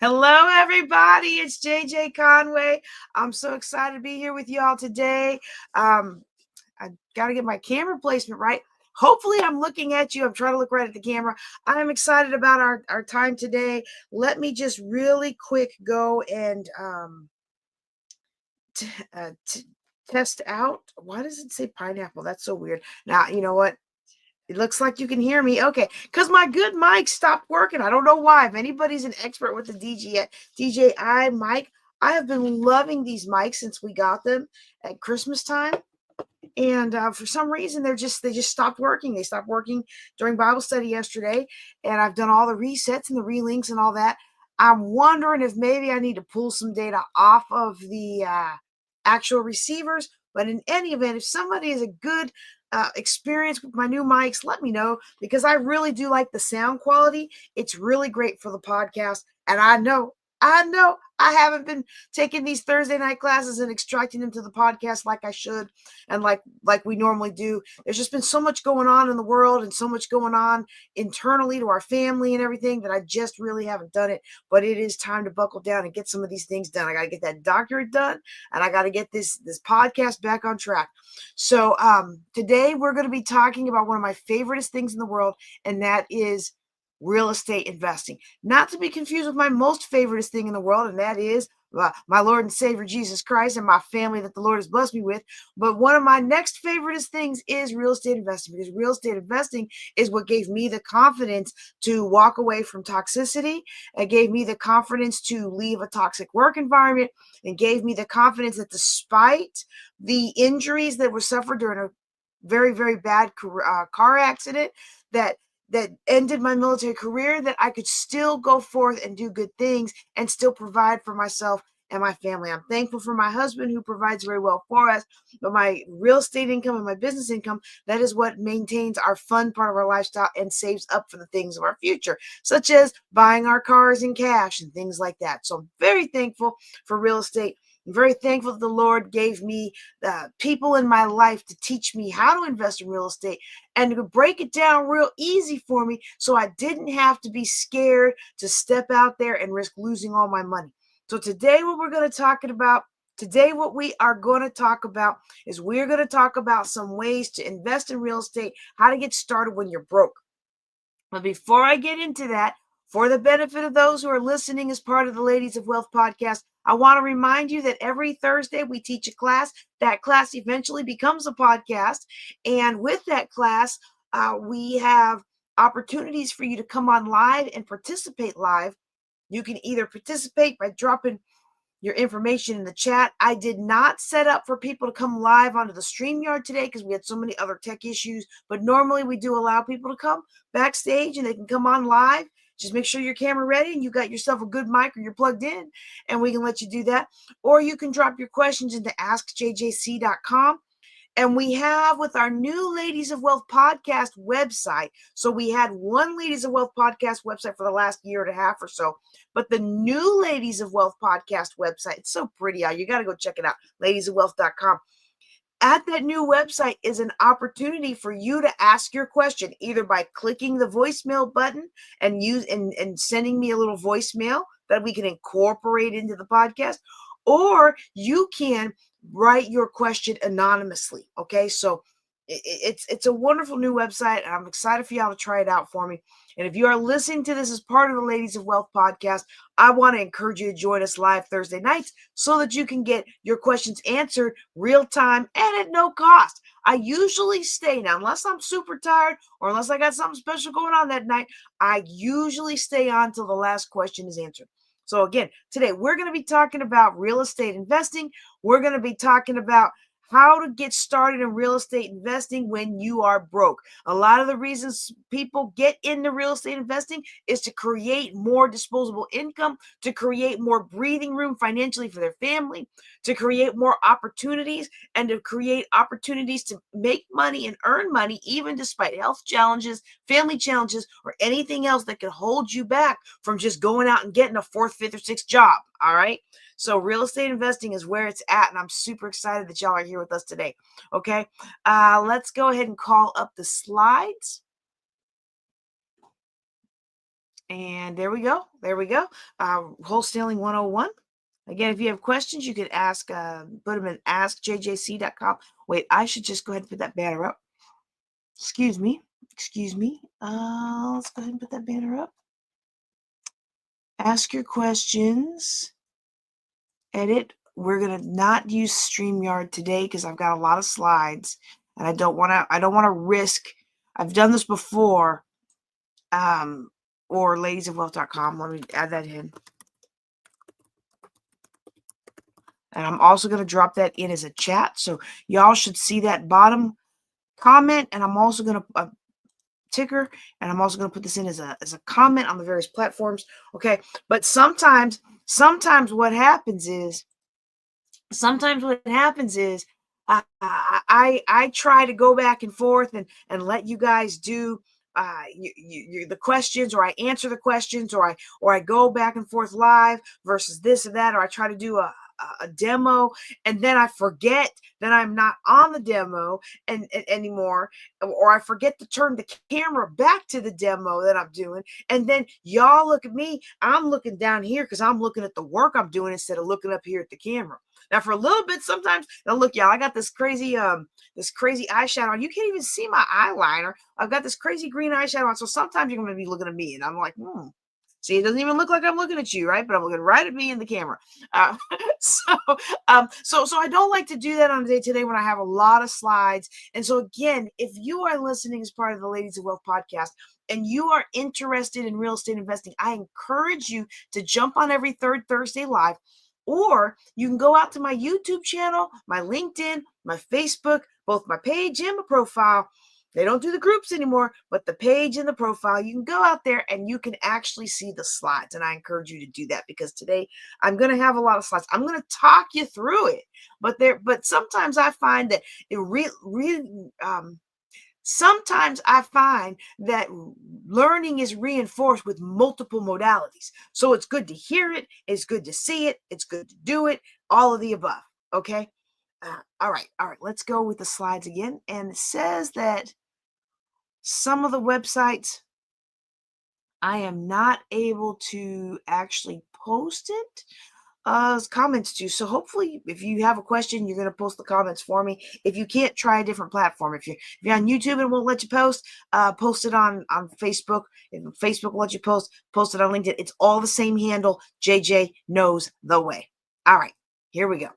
Hello, everybody. It's JJ Conway. I'm so excited to be here with y'all today. I got to get my camera placement right. Hopefully, I'm looking at you. I'm trying to look right at the camera. I'm excited about our time today. Let me just really quick go and test out. Why does it say pineapple? That's so weird. Now, you know what? It looks like you can hear me. Okay, because my good mic stopped working. I don't know why. If anybody's an expert with the DJI mic, I have been loving these mics since we got them at Christmas time. And for some reason, they just stopped working. They stopped working during Bible study yesterday, and I've done all the resets and the relinks and all that. I'm wondering if maybe I need to pull some data off of the actual receivers. But in any event, if somebody has a good experience with my new mics, let me know, because I really do like the sound quality. It's really great for the podcast. And I know I haven't been taking these Thursday night classes and extracting them to the podcast like I should and like we normally do. There's just been so much going on in the world and so much going on internally to our family and everything that I just really haven't done it. But it is time to buckle down and get some of these things done. I got to get that doctorate done, and I got to get this podcast back on track. So today we're going to be talking about one of my favoriteest things in the world, and that is real estate investing. Not to be confused with my most favoriteest thing in the world, and that is my Lord and Savior Jesus Christ and my family that the Lord has blessed me with. But one of my next favoriteest things is real estate investing, because real estate investing is what gave me the confidence to walk away from toxicity. It gave me the confidence to leave a toxic work environment, and gave me the confidence that despite the injuries that were suffered during a very, very bad car accident that ended my military career, that I could still go forth and do good things and still provide for myself and my family. I'm thankful for my husband, who provides very well for us, but my real estate income and my business income, that is what maintains our fun part of our lifestyle and saves up for the things of our future, such as buying our cars in cash and things like that. So I'm very thankful for real estate. I'm very thankful that the Lord gave me people in my life to teach me how to invest in real estate and to break it down real easy for me, so I didn't have to be scared to step out there and risk losing all my money. So today what we are going to talk about is we're going to talk about some ways to invest in real estate, how to get started when you're broke. But before I get into that, for the benefit of those who are listening as part of the Ladies of Wealth podcast, I want to remind you that every Thursday we teach a class. That class eventually becomes a podcast. And with that class, we have opportunities for you to come on live and participate live. You can either participate by dropping your information in the chat. I did not set up for people to come live onto the StreamYard today because we had so many other tech issues, but normally we do allow people to come backstage and they can come on live. Just make sure your camera ready and you got yourself a good mic or you're plugged in, and we can let you do that. Or you can drop your questions into askjjc.com. And we have, with our new Ladies of Wealth podcast website, so we had one Ladies of Wealth podcast website for the last year and a half or so, but the new Ladies of Wealth podcast website, it's so pretty, y'all. You got to go check it out, ladiesofwealth.com. At that new website is an opportunity for you to ask your question, either by clicking the voicemail button and sending me a little voicemail that we can incorporate into the podcast, or you can write your question anonymously. Okay, so it's a wonderful new website, and I'm excited for y'all to try it out for me. And if you are listening to this as part of the Ladies of Wealth podcast, I want to encourage you to join us live Thursday nights so that you can get your questions answered real time and at no cost. I usually stay, now unless I'm super tired or unless I got something special going on that night, I usually stay on till the last question is answered. So again, today we're going to be talking about real estate investing. We're going to be talking about how to get started in real estate investing when you are broke. A lot of the reasons people get into real estate investing is to create more disposable income, to create more breathing room financially for their family, to create more opportunities, and to create opportunities to make money and earn money even despite health challenges, family challenges, or anything else that could hold you back from just going out and getting a fourth, fifth, or sixth job. All right. So real estate investing is where it's at, and I'm super excited that y'all are here with us today. Okay, let's go ahead and call up the slides. And there we go. There we go. Wholesaling 101. Again, if you have questions, you could ask, put them in askjjc.com. Wait, I should just go ahead and put that banner up. Excuse me. Excuse me. Let's go ahead and put that banner up. Ask your questions. Edit. We're gonna not use StreamYard today because I've got a lot of slides, and I don't want to risk. I've done this before. Or ladiesofwealth.com. Let me add that in. And I'm also going to drop that in as a chat. So y'all should see that bottom comment. And I'm also going to ticker. And I'm also going to put this in as a comment on the various platforms. Okay. But sometimes what happens is I try to go back and forth and let you guys do the questions, or I answer the questions, or I go back and forth live versus this or that, or I try to do a demo, and then I forget that I'm not on the demo and anymore, or I forget to turn the camera back to the demo that I'm doing, and then y'all look at me. I'm looking down here because I'm looking at the work I'm doing instead of looking up here at the camera. Now, for a little bit, sometimes, now look, y'all, I got this crazy eyeshadow on. You can't even see my eyeliner. I've got this crazy green eyeshadow on. So sometimes you're going to be looking at me, and I'm like, See, it doesn't even look like I'm looking at you, right? But I'm looking right at me in the camera. So I don't like to do that on a day today when I have a lot of slides. And so again, if you are listening as part of the Ladies of Wealth podcast and you are interested in real estate investing, I encourage you to jump on every third Thursday live. Or you can go out to my YouTube channel, my LinkedIn, my Facebook, both my page and my profile. They don't do the groups anymore, but the page and the profile, you can go out there and you can actually see the slides. And I encourage you to do that because today I'm going to have a lot of slides. I'm going to talk you through it. But sometimes I find that sometimes I find that learning is reinforced with multiple modalities. So it's good to hear it. It's good to see it. It's good to do it. All of the above. Okay. All right. Let's go with the slides again. And it says that some of the websites I am not able to actually post it comments to. So hopefully if you have a question, you're going to post the comments for me. If you can't, try a different platform. If you're on YouTube and it won't let you post it on Facebook. If Facebook will let you post it on LinkedIn. It's all the same handle. JJ knows the way. All right, here we go.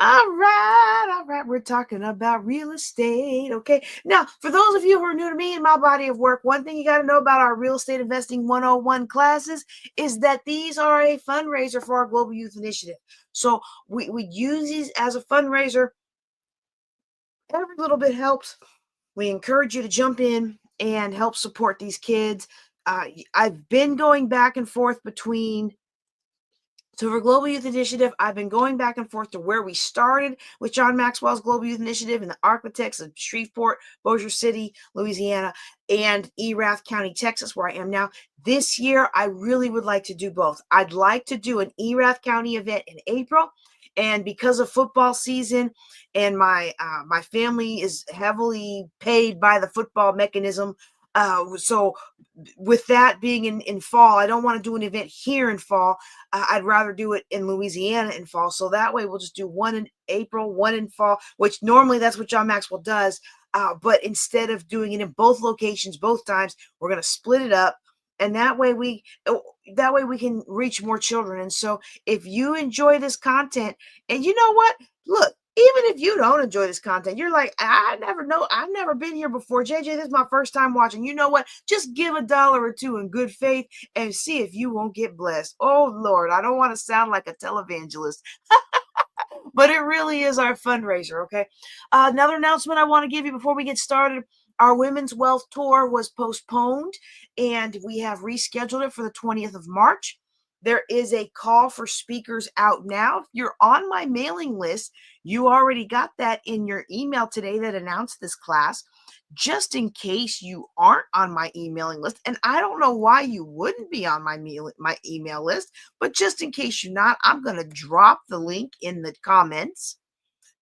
All right. We're talking about real estate. Okay. Now, for those of you who are new to me and my body of work, one thing you got to know about our real estate investing 101 classes is that these are a fundraiser for our Global Youth Initiative. So we use these as a fundraiser. Every little bit helps. We encourage you to jump in and help support these kids. I've been going back and forth between. So for Global Youth Initiative, I've been going back and forth to where we started with John Maxwell's Global Youth Initiative and the architects of Shreveport, Bossier City, Louisiana, and Erath County, Texas, where I am now. This year, I really would like to do both. I'd like to do an Erath County event in April. And because of football season and my family is heavily paid by the football mechanism, so with that being in fall, I don't want to do an event here in fall. I'd rather do it in Louisiana in fall. So that way we'll just do one in April, one in fall, which normally that's what John Maxwell does. But instead of doing it in both locations, both times, we're going to split it up. And that way we can reach more children. And so if you enjoy this content, and you know what, look, even if you don't enjoy this content, you're like, I never know. I've never been here before. JJ, this is my first time watching. You know what? Just give $1 or $2 in good faith and see if you won't get blessed. Oh, Lord, I don't want to sound like a televangelist, but it really is our fundraiser, okay? Another announcement I want to give you before we get started. Our Women's Wealth Tour was postponed, and we have rescheduled it for the 20th of March. There is a call for speakers out now. If you're on my mailing list, you already got that in your email today that announced this class. Just in case you aren't on my emailing list, and I don't know why you wouldn't be on my email list, but just in case you're not, I'm going to drop the link in the comments.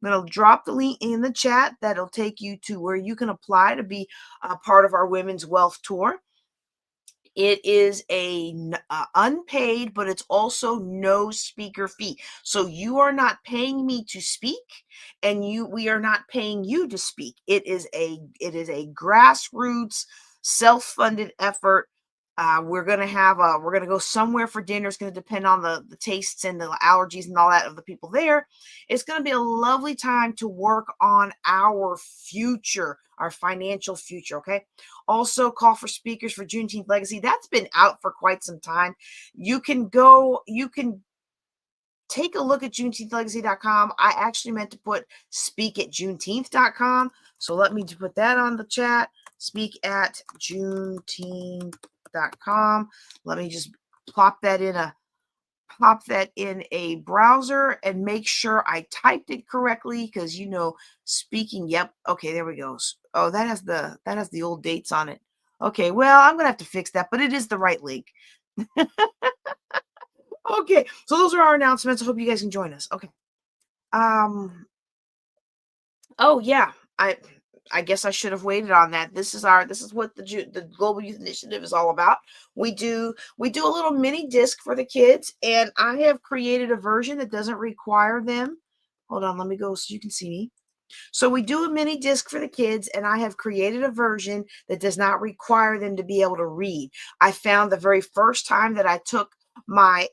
I'm going to drop the link in the chat that'll take you to where you can apply to be a part of our Women's Wealth Tour. It is a unpaid, but it's also no speaker fee. So you are not paying me to speak, and we are not paying you to speak. It is a grassroots, self-funded effort. We're gonna go somewhere for dinner. It's gonna depend on the tastes and the allergies and all that of the people there. It's gonna be a lovely time to work on our future, our financial future. Okay. Also, call for speakers for Juneteenth Legacy. That's been out for quite some time. You can take a look at JuneteenthLegacy.com. I actually meant to put speak at Juneteenth.com. So let me put that on the chat. Speak at Juneteenth.com. Let me just plop that in a browser and make sure I typed it correctly, because speaking. Yep. Okay, there we go. Oh, that has the old dates on it. Okay, well, I'm gonna have to fix that, but it is the right link. Okay, so those are our announcements. I hope you guys can join us. Okay. Oh yeah, I guess I should have waited on that. This is what the Global Youth Initiative is all about. We do a little mini disc for the kids, and I have created a version that doesn't require them. Hold on, let me go so you can see me. So we do a mini disc for the kids, and I have created a version that does not require them to be able to read. I found the very first time that I took my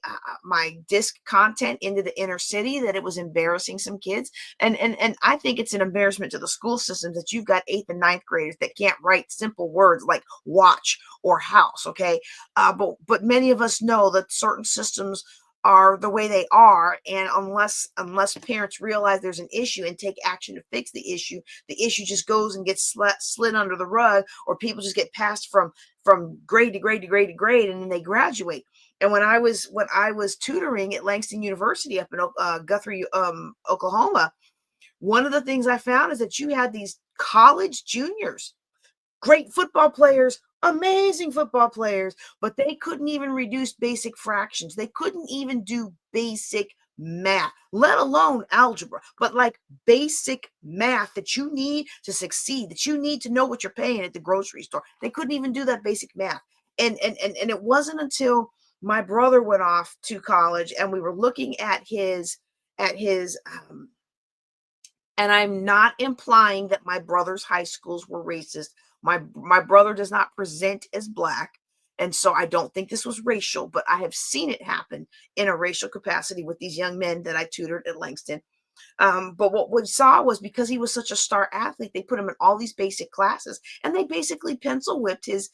disc content into the inner city that it was embarrassing some kids, and I think it's an embarrassment to the school system that you've got 8th and 9th graders that can't write simple words like watch or house. Okay. But many of us know that certain systems are the way they are, and unless parents realize there's an issue and take action to fix the issue just goes and gets slid under the rug, or people just get passed from grade to grade to grade to grade, and then they graduate. And when I was tutoring at Langston University up in Guthrie, Oklahoma, one of the things I found is that you had these college juniors, great football players, amazing football players, but they couldn't even reduce basic fractions. They couldn't even do basic math, let alone algebra, but like basic math that you need to succeed, that you need to know what you're paying at the grocery store. They couldn't even do that basic math. And it wasn't until my brother went off to college and we were looking at his and I'm not implying that my brother's high schools were racist. My brother does not present as black, and so I don't think this was racial, but I have seen it happen in a racial capacity with these young men that I tutored at Langston. But what we saw was, because he was such a star athlete, they put him in all these basic classes, and they basically pencil whipped his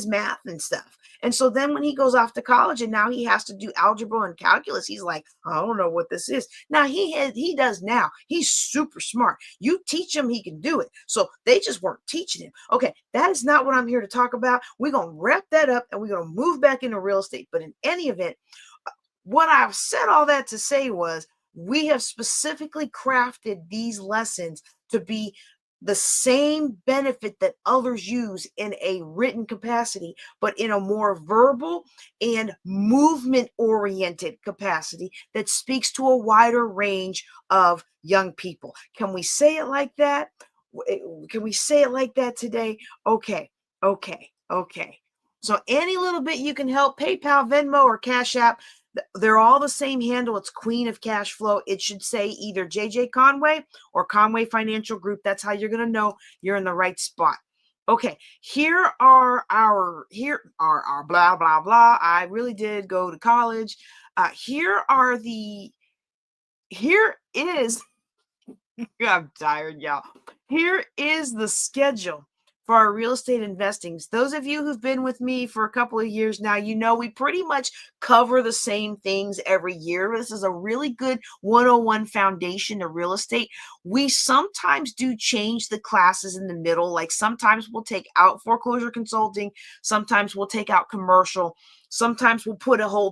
math and stuff. And so then when he goes off to college and now he has to do algebra and calculus, he's like, I don't know what this is. Now he does now. He's super smart. You teach him, he can do it. So they just weren't teaching him. Okay, that is not what I'm here to talk about. We're gonna wrap that up and we're gonna move back into real estate. But in any event, what I've said all that to say was, we have specifically crafted these lessons to be the same benefit that others use in a written capacity, but in a more verbal and movement oriented capacity that speaks to a wider range of young people. Can we say it like that? Can we say it like that today? Okay, okay. So any little bit you can help, PayPal, Venmo, or Cash App, they're all the same handle. It's Queen of Cash Flow. It should say either JJ Conway or Conway Financial Group. That's how you're going to know you're in the right spot. Okay, here are our blah blah blah. I really did go to college. Here is I'm tired, y'all. Here is the schedule for our real estate investing. Those of you who've been with me for a couple of years now, you know we pretty much cover the same things every year. This is a really good 101 foundation to real estate. We sometimes do change the classes in the middle. Like sometimes we'll take out foreclosure consulting, sometimes we'll take out commercial, sometimes we'll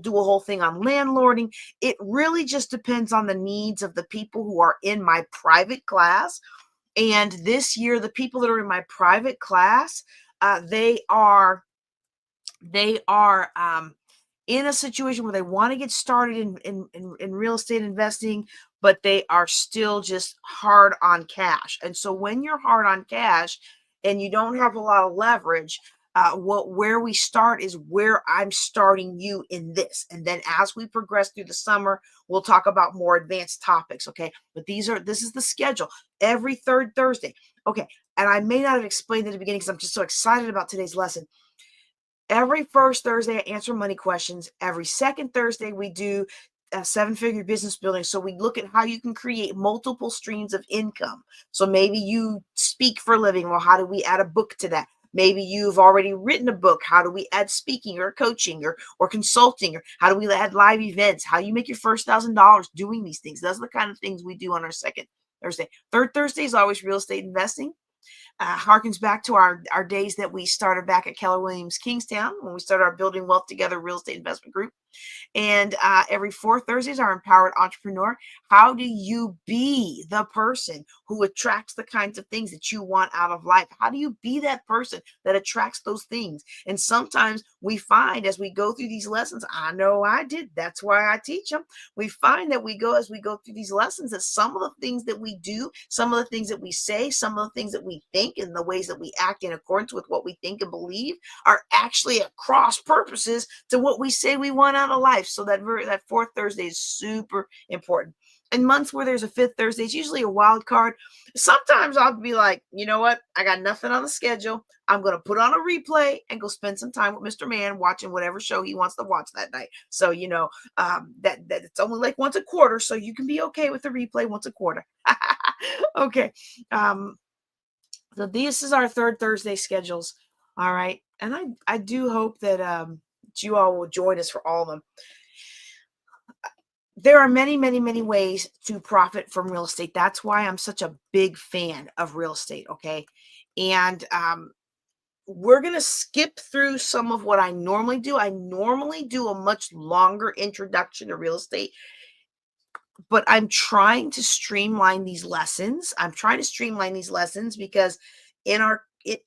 do a whole thing on landlording. It really just depends on the needs of the people who are in my private class. And this year, the people that are in my private class, they are in a situation where they want to get started in real estate investing, but they are still just hard on cash. And so when you're hard on cash and you don't have a lot of leverage, where we start is where I'm starting you in this. And then as we progress through the summer, we'll talk about more advanced topics. Okay. But this is the schedule every third Thursday. Okay. And I may not have explained at the beginning because I'm just so excited about today's lesson. Every first Thursday, I answer money questions. Every second Thursday, we do a seven-figure business building. So we look at how you can create multiple streams of income. So maybe you speak for a living. Well, how do we add a book to that? Maybe you've already written a book. How do we add speaking or coaching or consulting? Or how do we add live events? How you make your first $1,000 doing these things? Those are the kind of things we do on our second Thursday. Third Thursday is always real estate investing. Harkens back to our days that we started back at Keller Williams Kingstown when we started our Building Wealth Together real estate investment group. And every fourth Thursday is our Empowered Entrepreneur. How do you be the person who attracts the kinds of things that you want out of life? How do you be that person that attracts those things? And sometimes we find as we go through these lessons, I know I did. That's why I teach them. We find that as we go through these lessons, that some of the things that we do, some of the things that we say, some of the things that we think, and the ways that we act in accordance with what we think and believe are actually at cross purposes to what we say we want out of life. So that fourth Thursday is super important. In months where there's a fifth Thursday, it's usually a wild card. Sometimes I'll be like, you know what? I got nothing on the schedule. I'm going to put on a replay and go spend some time with Mr. Man watching whatever show he wants to watch that night. So, that it's only like once a quarter. So you can be okay with the replay once a quarter. Okay. So this is our third Thursday schedules. All right. And I do hope that you all will join us for all of them. There are many, many, many ways to profit from real estate. That's why I'm such a big fan of real estate. Okay. And we're going to skip through some of what I normally do. I normally do a much longer introduction to real estate, but I'm trying to streamline these lessons. Because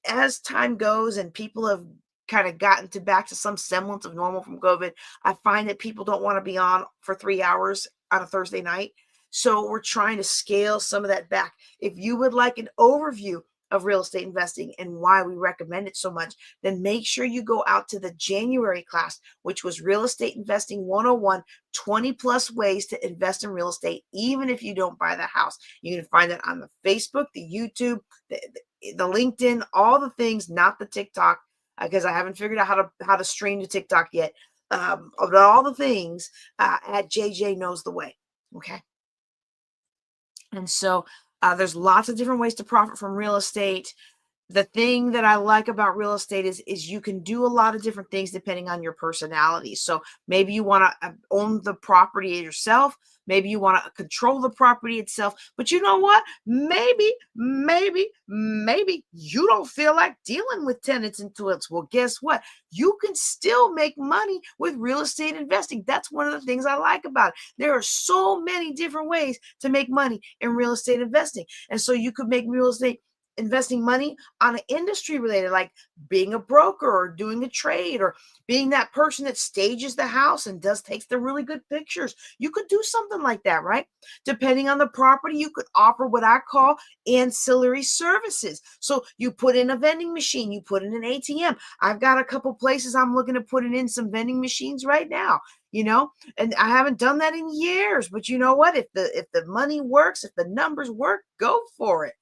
as time goes and people have kind of gotten back to some semblance of normal from COVID, I find that people don't want to be on for 3 hours on a Thursday night. So we're trying to scale some of that back. If you would like an overview of real estate investing and why we recommend it so much, then make sure you go out to the January class, which was Real Estate Investing 101, 20 plus ways to invest in real estate, even if you don't buy the house. You can find it on the Facebook, the YouTube, the LinkedIn, all the things, not the TikTok, because I haven't figured out how to stream to TikTok yet. Of all the things, at JJ Knows the Way. Okay. And so there's lots of different ways to profit from real estate. The thing that I like about real estate is you can do a lot of different things depending on your personality. So maybe you want to own the property yourself. Maybe you want to control the property itself. But you know what? Maybe you don't feel like dealing with tenants and toilets. Well, guess what? You can still make money with real estate investing. That's one of the things I like about it. There are so many different ways to make money in real estate investing. And so you could make real estate investing money on an industry related, like being a broker or doing a trade or being that person that stages the house and takes the really good pictures. You could do something like that, right? Depending on the property, you could offer what I call ancillary services. So you put in a vending machine, you put in an ATM. I've got a couple places I'm looking to put in some vending machines right now. And I haven't done that in years, but you know what? If the money works, if the numbers work, go for it,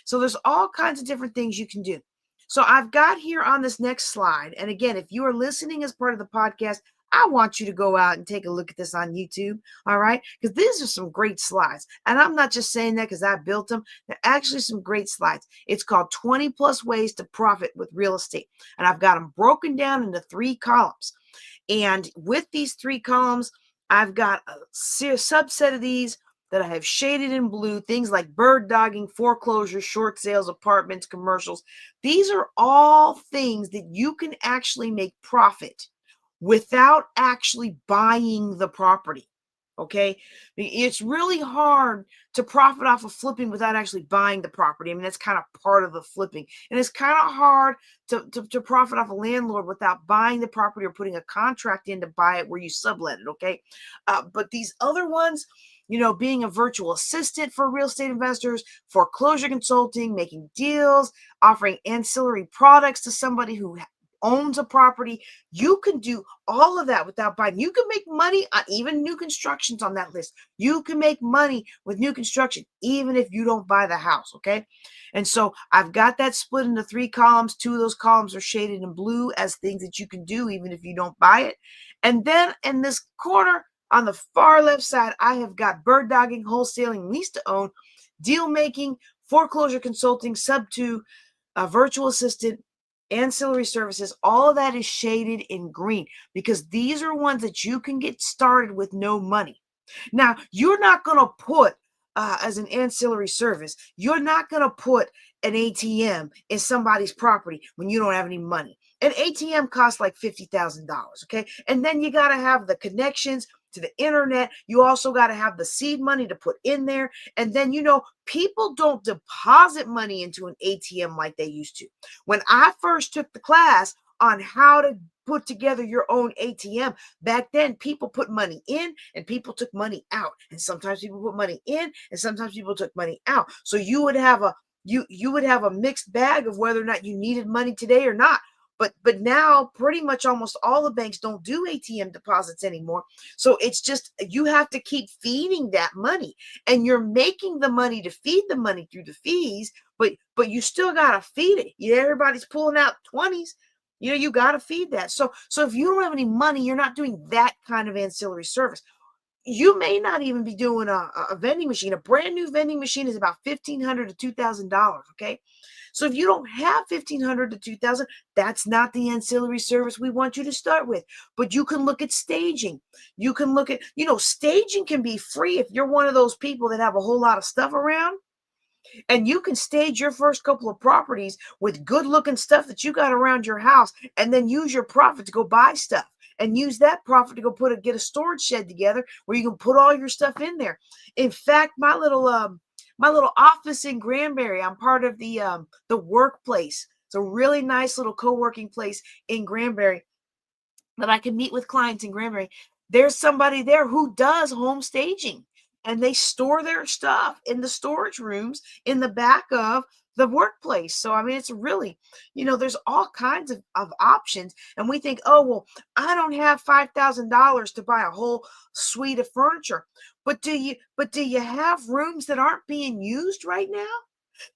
So there's all kinds of different things you can do. So I've got here on this next slide. And again, if you are listening as part of the podcast, I want you to go out and take a look at this on YouTube. All right. Because these are some great slides. And I'm not just saying that because I built them. They're actually some great slides. It's called 20 plus ways to profit with real estate. And I've got them broken down into 3 columns. And with these 3 columns, I've got a subset of these that I have shaded in blue, things like bird dogging, foreclosure, short sales, apartments, commercials. These are all things that you can actually make profit without actually buying the property. Okay. It's really hard to profit off of flipping without actually buying the property. I mean, that's kind of part of the flipping. And it's kind of hard to profit off a landlord without buying the property or putting a contract in to buy it where you sublet it. Okay. But these other ones, being a virtual assistant for real estate investors, foreclosure consulting, making deals, offering ancillary products to somebody who owns a property. You can do all of that without buying. You can make money on even new constructions on that list. You can make money with new construction, even if you don't buy the house. Okay. And so I've got that split into 3 columns. 2 of those columns are shaded in blue as things that you can do, even if you don't buy it. And then in this corner on the far left side, I have got bird dogging, wholesaling, lease to own, deal making, foreclosure consulting, sub 2, virtual assistant, ancillary services. All of that is shaded in green because these are ones that you can get started with no money. Now, you're not going to put as an ancillary service, you're not going to put an ATM in somebody's property when you don't have any money. An ATM costs like $50,000, okay? And then you got to have the connections to the internet. You also got to have the seed money to put in there. And then, people don't deposit money into an ATM like they used to. When I first took the class on how to put together your own ATM, back then people put money in and people took money out. And sometimes people put money in and sometimes people took money out. So you would have a mixed bag of whether or not you needed money today or not. But now pretty much almost all the banks don't do ATM deposits anymore. So it's just you have to keep feeding that money, and you're making the money to feed the money through the fees, but you still gotta feed it. Everybody's pulling out 20s. You gotta feed that. So if you don't have any money, you're not doing that kind of ancillary service. You may not even be doing a vending machine. A brand new vending machine is about $1,500 to $2,000. Okay. So if you don't have $1,500 to $2,000, that's not the ancillary service we want you to start with. But you can look at staging. You can look at, staging can be free if you're one of those people that have a whole lot of stuff around. And you can stage your first couple of properties with good looking stuff that you got around your house, and then use your profit to go buy stuff, and use that profit to go get a storage shed together where you can put all your stuff in there. In fact, my little office in Granbury, I'm part of the workplace. It's a really nice little co-working place in Granbury that I can meet with clients in Granbury. There's somebody there who does home staging, and they store their stuff in the storage rooms in the back of the workplace. So, I mean, it's really, there's all kinds of options. And we think, oh, well, I don't have $5,000 to buy a whole suite of furniture. But do you have rooms that aren't being used right now?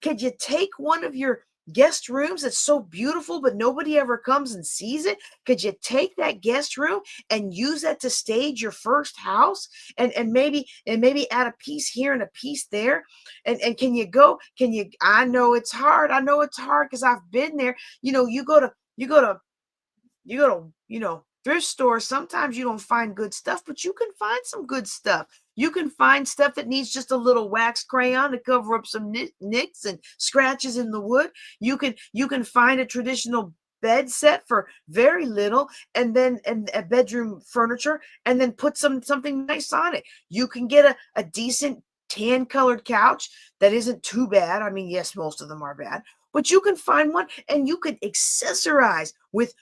Could you take one of your guest rooms that's so beautiful, but nobody ever comes and sees it? Could you take that guest room and use that to stage your first house, and maybe add a piece here and a piece there? And I know it's hard. Because I've been there. You go to thrift stores. Sometimes you don't find good stuff, but you can find some good stuff. You can find stuff that needs just a little wax crayon to cover up some nicks and scratches in the wood. You can find a traditional bed set for very little, and a bedroom furniture, and then put something nice on it. You can get a decent tan colored couch that isn't too bad. I mean, yes, most of them are bad, but you can find one, and you can accessorize with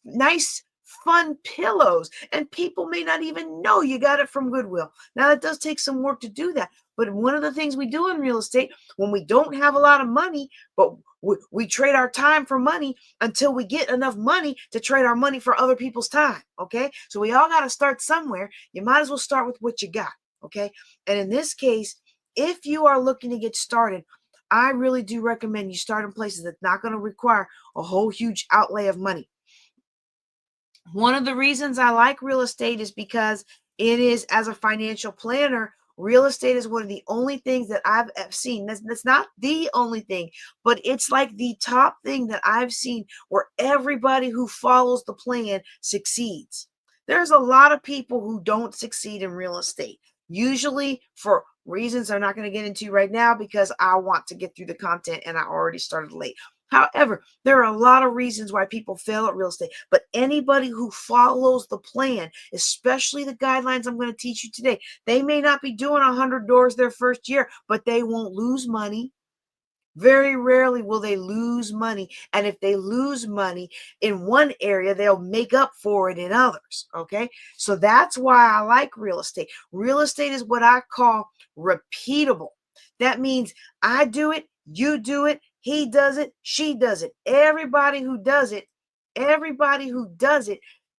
nice fun pillows, and people may not even know you got it from Goodwill. Now, it does take some work to do that, but one of the things we do in real estate when we don't have a lot of money, but we trade our time for money until we get enough money to trade our money for other people's time. Okay, so we all got to start somewhere. You might as well start with what you got. Okay, and in this case, if you are looking to get started, I really do recommend you start in places that's not going to require a whole huge outlay of money. One of the reasons I like real estate is because it is, as a financial planner, real estate is one of the only things that I've seen. That's not the only thing, but it's like the top thing that I've seen where everybody who follows the plan succeeds. There's a lot of people who don't succeed in real estate, usually for reasons I'm not going to get into right now because I want to get through the content and I already started late. However, there are a lot of reasons why people fail at real estate, but anybody who follows the plan, especially the guidelines I'm going to teach you today, they may not be doing 100 doors their first year, but they won't lose money. Very rarely will they lose money. And if they lose money in one area, they'll make up for it in others. Okay. So that's why I like real estate. Real estate is what I call repeatable. That means I do it, you do it, he does it, she does it. Everybody who does it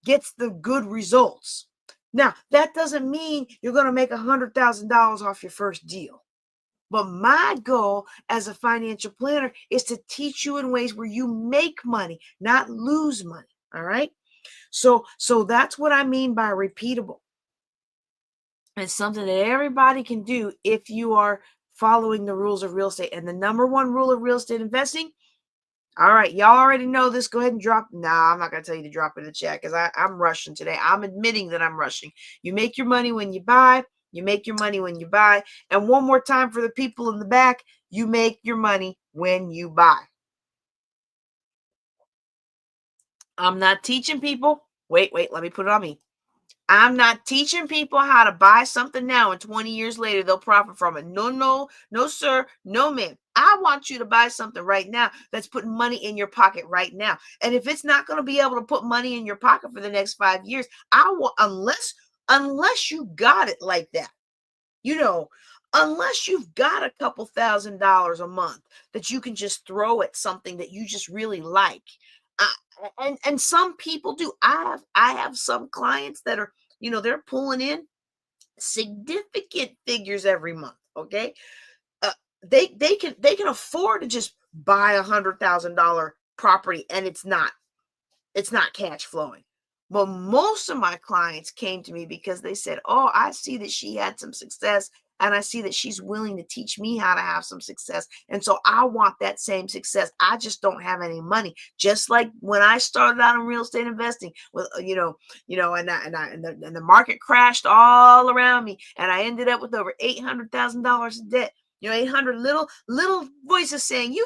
gets the good results. Now, that doesn't mean you're going to make $100,000 off your first deal. But my goal as a financial planner is to teach you in ways where you make money, not lose money. All right. So that's what I mean by repeatable. It's something that everybody can do if you are following the rules of real estate. And the number one rule of real estate investing. All right, y'all already know this. Go ahead and drop. Nah, I'm not going to tell you to drop it in the chat because I'm rushing today. I'm admitting that I'm rushing. You make your money when you buy. You make your money when you buy. And one more time for the people in the back, you make your money when you buy. I'm not teaching people. Wait, let me put it on me. I'm not teaching people how to buy something now and 20 years later they'll profit from it. No, sir. No, ma'am. I want you to buy something right now that's putting money in your pocket right now. And if it's not going to be able to put money in your pocket for the next 5 years, unless you got it like that, unless you've got a couple $1,000s a month that you can just throw at something that you just really like. And some people do. I have some clients that are, they're pulling in significant figures every month. Okay. They can afford to just buy $100,000 property and it's not cash flowing. But most of my clients came to me because they said, oh, I see that she had some success and I see that she's willing to teach me how to have some success. And so I want that same success. I just don't have any money. Just like when I started out in real estate investing with, and the market crashed all around me and I ended up with over $800,000 in debt. 800 little voices saying, you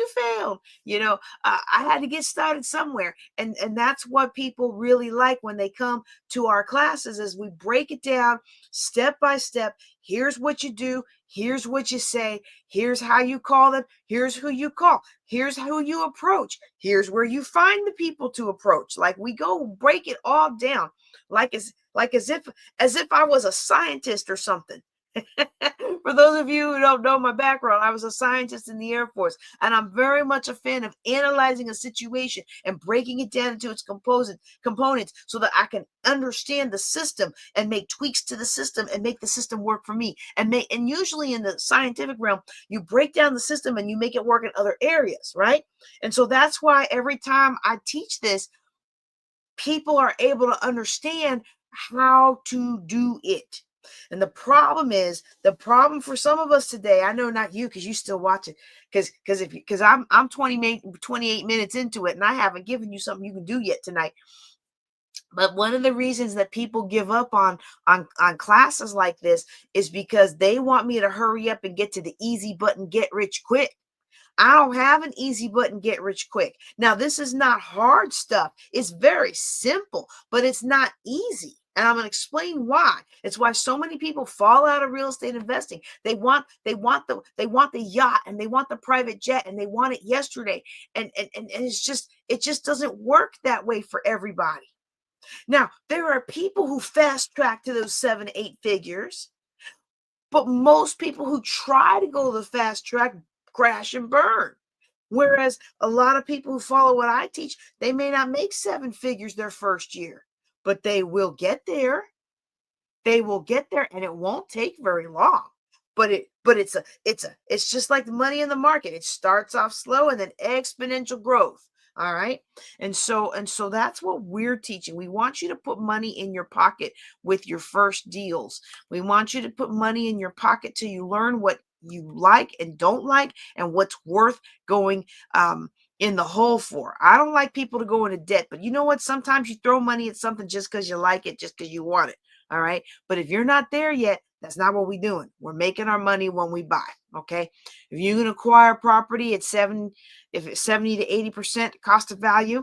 failed. I had to get started somewhere. And that's what people really like when they come to our classes is we break it down step by step. Here's what you do. Here's what you say. Here's how you call them. Here's who you call. Here's who you approach. Here's where you find the people to approach. Like we go break it all down like as if I was a scientist or something. For those of you who don't know my background, I was a scientist in the Air Force, and I'm very much a fan of analyzing a situation and breaking it down into its components so that I can understand the system and make tweaks to the system and make the system work for me. And usually in the scientific realm, you break down the system and you make it work in other areas, right? And so that's why every time I teach this, people are able to understand how to do it. And the problem for some of us today, I know not you, because you still watch it, because I'm 28 minutes into it and I haven't given you something you can do yet tonight. But one of the reasons that people give up on classes like this is because they want me to hurry up and get to the easy button, get rich quick. I don't have an easy button, get rich quick. Now, this is not hard stuff. It's very simple, but it's not easy. And I'm going to explain why. It's why so many people fall out of real estate investing. They want the yacht and they want the private jet and they want it yesterday. And it just doesn't work that way for everybody. Now, there are people who fast track to those 7, 8 figures, but most people who try to go the fast track crash and burn. Whereas a lot of people who follow what I teach, they may not make 7 figures their first year, but they will get there. They will get there, and it won't take very long. But it's just like the money in the market. It starts off slow and then exponential growth. All right. And so that's what we're teaching. We want you to put money in your pocket with your first deals. We want you to put money in your pocket till you learn what you like and don't like and what's worth going in the hole for. I don't like people to go into debt, but you know what? Sometimes you throw money at something just because you like it, just because you want it. All right. But if you're not there yet, that's not what we're doing. We're making our money when we buy. Okay. If you can acquire property at if it's 70 to 80% cost of value,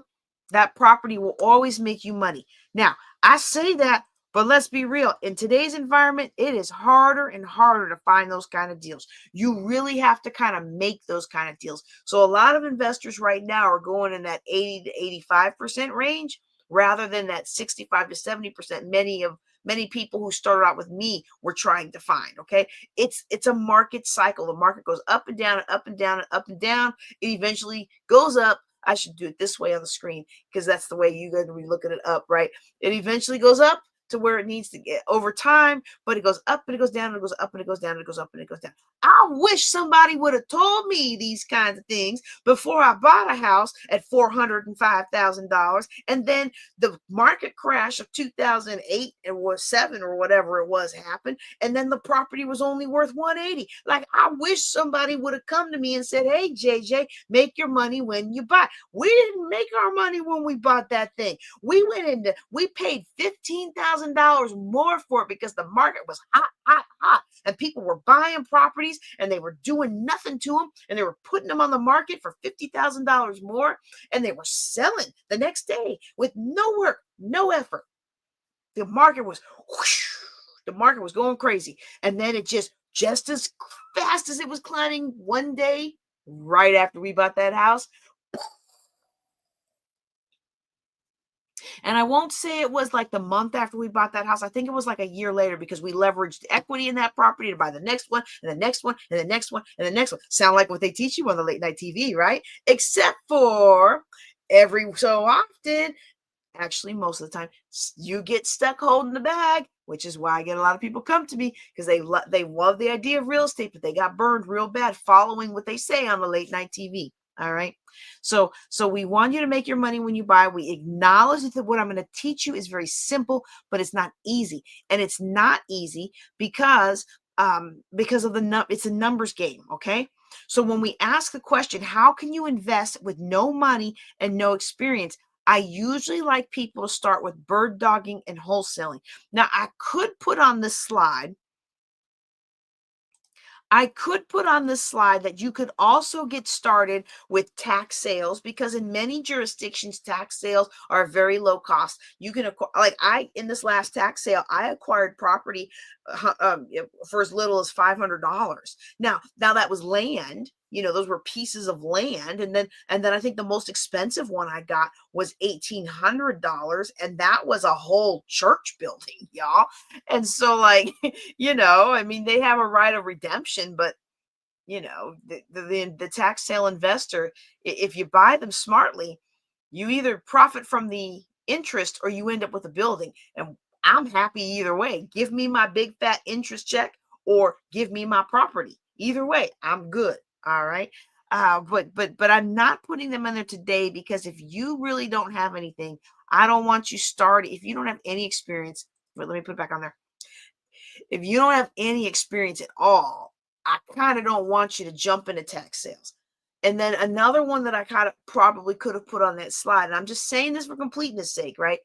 that property will always make you money. Now, I say that But let's be real. In today's environment, it is harder and harder to find those kind of deals. You really have to kind of make those kind of deals. So a lot of investors right now are going in that 80 to 85% range rather than that 65 to 70% many people who started out with me were trying to find. Okay. It's a market cycle. The market goes up and down and up and down and up and down. It eventually goes up. I should do it this way on the screen because that's the way you're going to be looking it up, right? It eventually goes up to where it needs to get over time, but it goes up and it goes down and it goes up and it goes down and it goes up and it goes down. I wish somebody would have told me these kinds of things before I bought a house at $405,000, and then the market crash of 2008 and was 7 or whatever it was happened, and then the property was only worth 180. Like, I wish somebody would have come to me and said, "Hey, JJ, make your money when you buy." We didn't make our money when we bought that thing. We paid $15,000 more for it because the market was hot, hot, hot. And people were buying properties and they were doing nothing to them. And they were putting them on the market for $50,000 more. And they were selling the next day with no work, no effort. The market was whoosh, the market was going crazy. And then it just as fast as it was climbing one day, right after we bought that house. And I won't say it was like the month after we bought that house. I think it was like a year later because we leveraged equity in that property to buy the next one and the next one and the next one and the next one. Sound like what they teach you on the late night TV, right? Except for every so often, actually most of the time, you get stuck holding the bag, which is why I get a lot of people come to me because they love the idea of real estate, but they got burned real bad following what they say on the late night TV. All right. So we want you to make your money when you buy. We acknowledge that what I'm going to teach you is very simple, but it's not easy. And it's not easy because of it's a numbers game. Okay. So when we ask the question, how can you invest with no money and no experience? I usually like people to start with bird dogging and wholesaling. Now, I could put on this slide that you could also get started with tax sales because in many jurisdictions, tax sales are very low cost. You can in this last tax sale, I acquired property for as little as $500. Now that was land. Those were pieces of land. And then I think the most expensive one I got was $1,800. And that was a whole church building, y'all. And so I mean, they have a right of redemption, but the tax sale investor, if you buy them smartly, you either profit from the interest or you end up with a building. And I'm happy either way. Give me my big fat interest check or give me my property. Either way, I'm good. All right. But I'm not putting them in there today because if you really don't have anything, I don't want you started. If you don't have any experience, but let me put it back on there. If you don't have any experience at all, I kind of don't want you to jump into tax sales. And then another one that I kind of probably could have put on that slide, and I'm just saying this for completeness sake, right?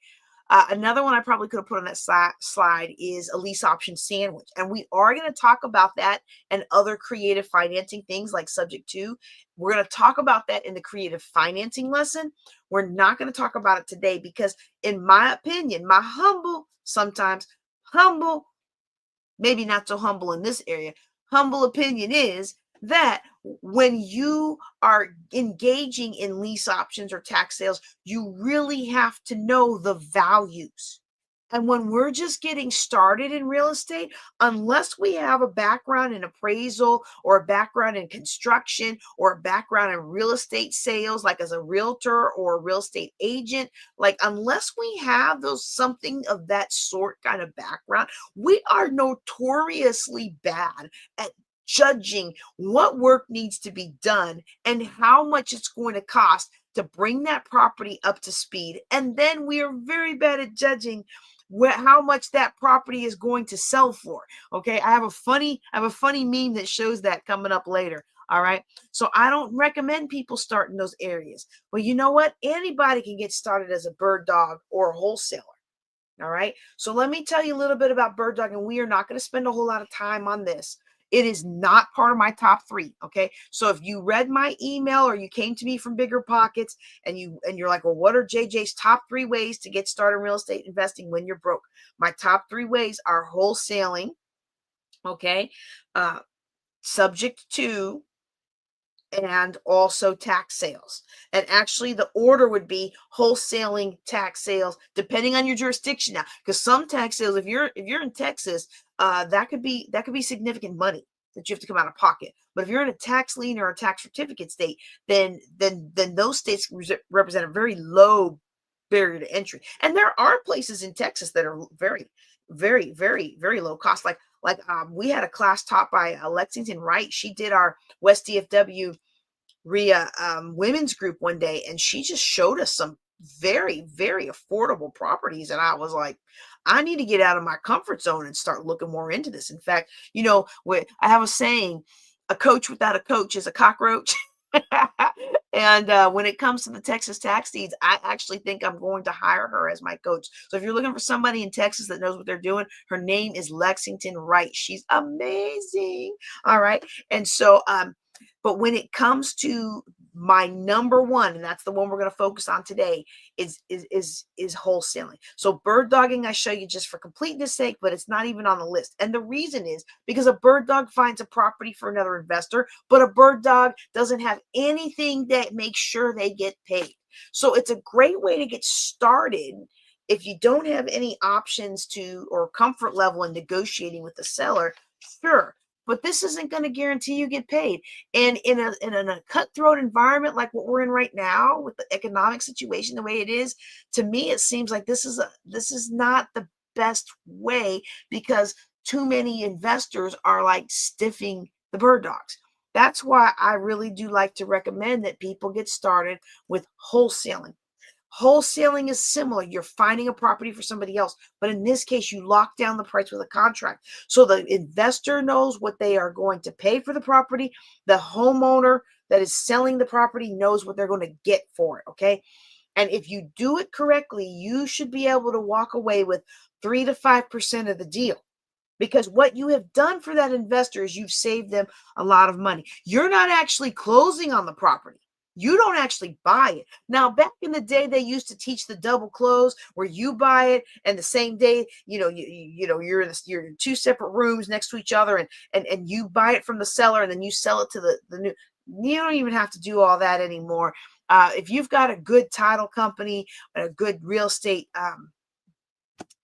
Another one I probably could have put on that slide is a lease option sandwich. And we are going to talk about that and other creative financing things like subject to. We're going to talk about that in the creative financing lesson. We're not going to talk about it today because in my opinion, my sometimes humble, maybe not so humble in this area, humble opinion is that when you are engaging in lease options or tax sales, you really have to know the values. And when we're just getting started in real estate, unless we have a background in appraisal or a background in construction or a background in real estate sales, like as a realtor or a real estate agent, unless we have something of that sort kind of background, we are notoriously bad at judging what work needs to be done and how much it's going to cost to bring that property up to speed. And then we are very bad at judging how much that property is going to sell for. Okay. I have a funny meme that shows that coming up later. All right. So I don't recommend people start in those areas, but you know what? Anybody can get started as a bird dog or a wholesaler. All right. So let me tell you a little bit about bird dog, and we are not going to spend a whole lot of time on this. It is not part of my top 3. Okay. So if you read my email or you came to me from Bigger Pockets and you're like, well, what are JJ's top 3 ways to get started in real estate investing when you're broke? My top 3 ways are wholesaling. Okay. Subject to, and also tax sales. And actually the order would be wholesaling, tax sales, depending on your jurisdiction now. Because some tax sales, if you're in Texas, that could be significant money that you have to come out of pocket. But if you're in a tax lien or a tax certificate state, then those states represent a very low barrier to entry. And there are places in Texas that are very, very, very, very low cost. We had a class taught by Lexington Wright. She did our West DFW RIA women's group one day, and she just showed us some very, very affordable properties. And I was like, I need to get out of my comfort zone and start looking more into this. In fact, I have a saying, a coach without a coach is a cockroach. And when it comes to the Texas tax deeds, I actually think I'm going to hire her as my coach. So if you're looking for somebody in Texas that knows what they're doing, her name is Lexington Wright. She's amazing. All right. And so, but when it comes to my number 1, and that's the one we're going to focus on today, is wholesaling. So bird dogging, I show you just for completeness sake, but it's not even on the list. And the reason is because a bird dog finds a property for another investor, but a bird dog doesn't have anything that makes sure they get paid. So it's a great way to get started if you don't have any options or comfort level in negotiating with the seller. Sure. But this isn't going to guarantee you get paid. And in a cutthroat environment like what we're in right now, with the economic situation the way it is, to me it seems like this is not the best way, because too many investors are like stiffing the bird dogs. That's why I really do like to recommend that people get started with wholesaling. Wholesaling is similar. You're finding a property for somebody else, but in this case, you lock down the price with a contract. So the investor knows what they are going to pay for the property. The homeowner that is selling the property knows what they're going to get for it. Okay. And if you do it correctly, you should be able to walk away with 3 to 5% of the deal. Because what you have done for that investor is you've saved them a lot of money. You're not actually closing on the property. You don't actually buy it. Now, back in the day, they used to teach the double close, where you buy it and the same day, you're in 2 separate rooms next to each other, and you buy it from the seller and then you sell it to the new. You don't even have to do all that anymore. If you've got a good title company, a good real estate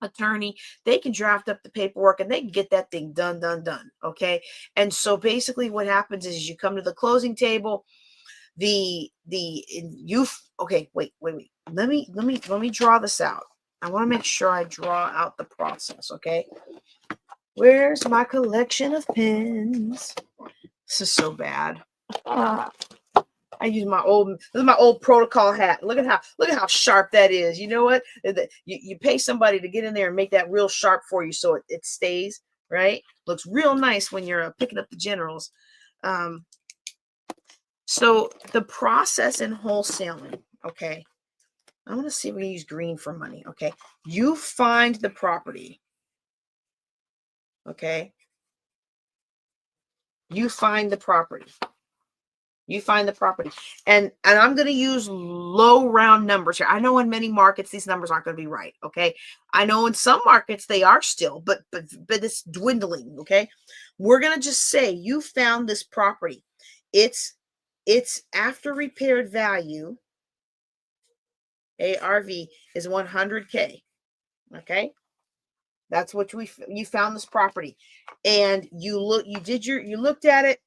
attorney, they can draft up the paperwork and they can get that thing done. Okay. And so basically what happens is you come to the closing table. Okay, wait. Let me draw this out. I want to make sure I draw out the process. Okay. Where's my collection of pens? This is so bad. I use this is my old protocol hat. Look at how sharp that is. You know what? You pay somebody to get in there and make that real sharp for you, so it stays, right? Looks real nice when you're picking up the generals. So the process in wholesaling, okay, I'm going to see if we can use green for money, okay? You find the property, okay? You find the property. And I'm going to use low round numbers here. I know in many markets, these numbers aren't going to be right, okay? I know in some markets they are still, but it's dwindling, okay? We're going to just say you found this property. Its after repaired value, ARV, is 100K. Okay, that's what you found this property, and you looked at it.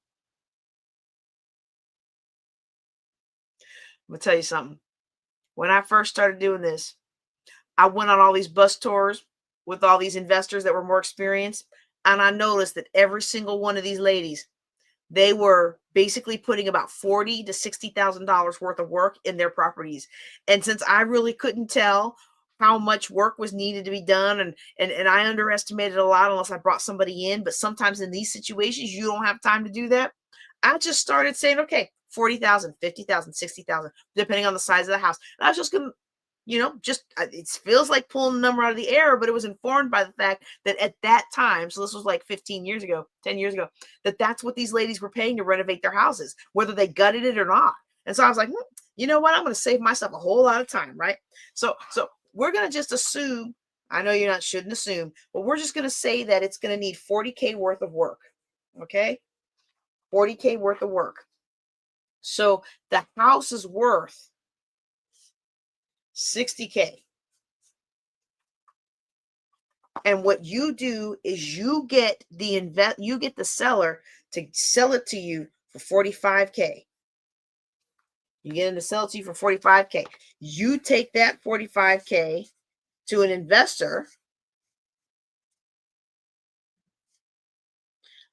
I'm gonna tell you something. When I first started doing this, I went on all these bus tours with all these investors that were more experienced, and I noticed that every single one of these ladies, they were basically putting about $40,000 to $60,000 worth of work in their properties. And since I really couldn't tell how much work was needed to be done, and I underestimated a lot unless I brought somebody in, but sometimes in these situations, you don't have time to do that. I just started saying, okay, 40,000, 50,000, 60,000, depending on the size of the house. And I was just going to just it feels like pulling the number out of the air, but it was informed by the fact that at that time, so this was like 15 years ago, 10 years ago, that's what these ladies were paying to renovate their houses, whether they gutted it or not. And so I was like, you know what? I'm going to save myself a whole lot of time, right? So we're going to just assume, I know you're not, shouldn't assume, but we're just going to say that it's going to need 40K worth of work. Okay. 40K worth of work. So the house is worth 60K. And what you do is you get the seller to sell it to you for 45K. You get them to sell it to you for 45K. You take that 45K to an investor.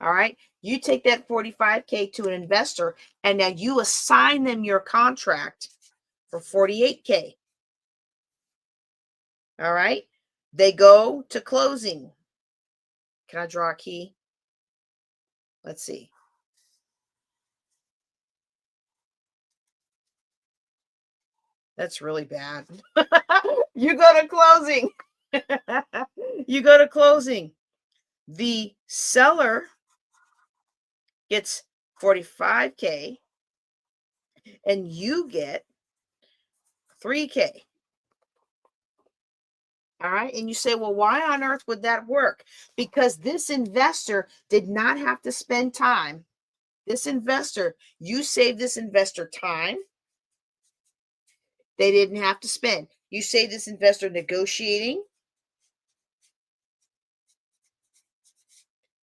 All right. You take that 45K to an investor, and now you assign them your contract for 48K. All right. They go to closing. Can I draw a key? Let's see. That's really bad. You go to closing. You go to closing. The seller gets 45K and you get 3K. All right. And you say, well, why on earth would that work? Because this investor did not have to spend time. This investor, you save this investor time. They didn't have to spend. You save this investor negotiating.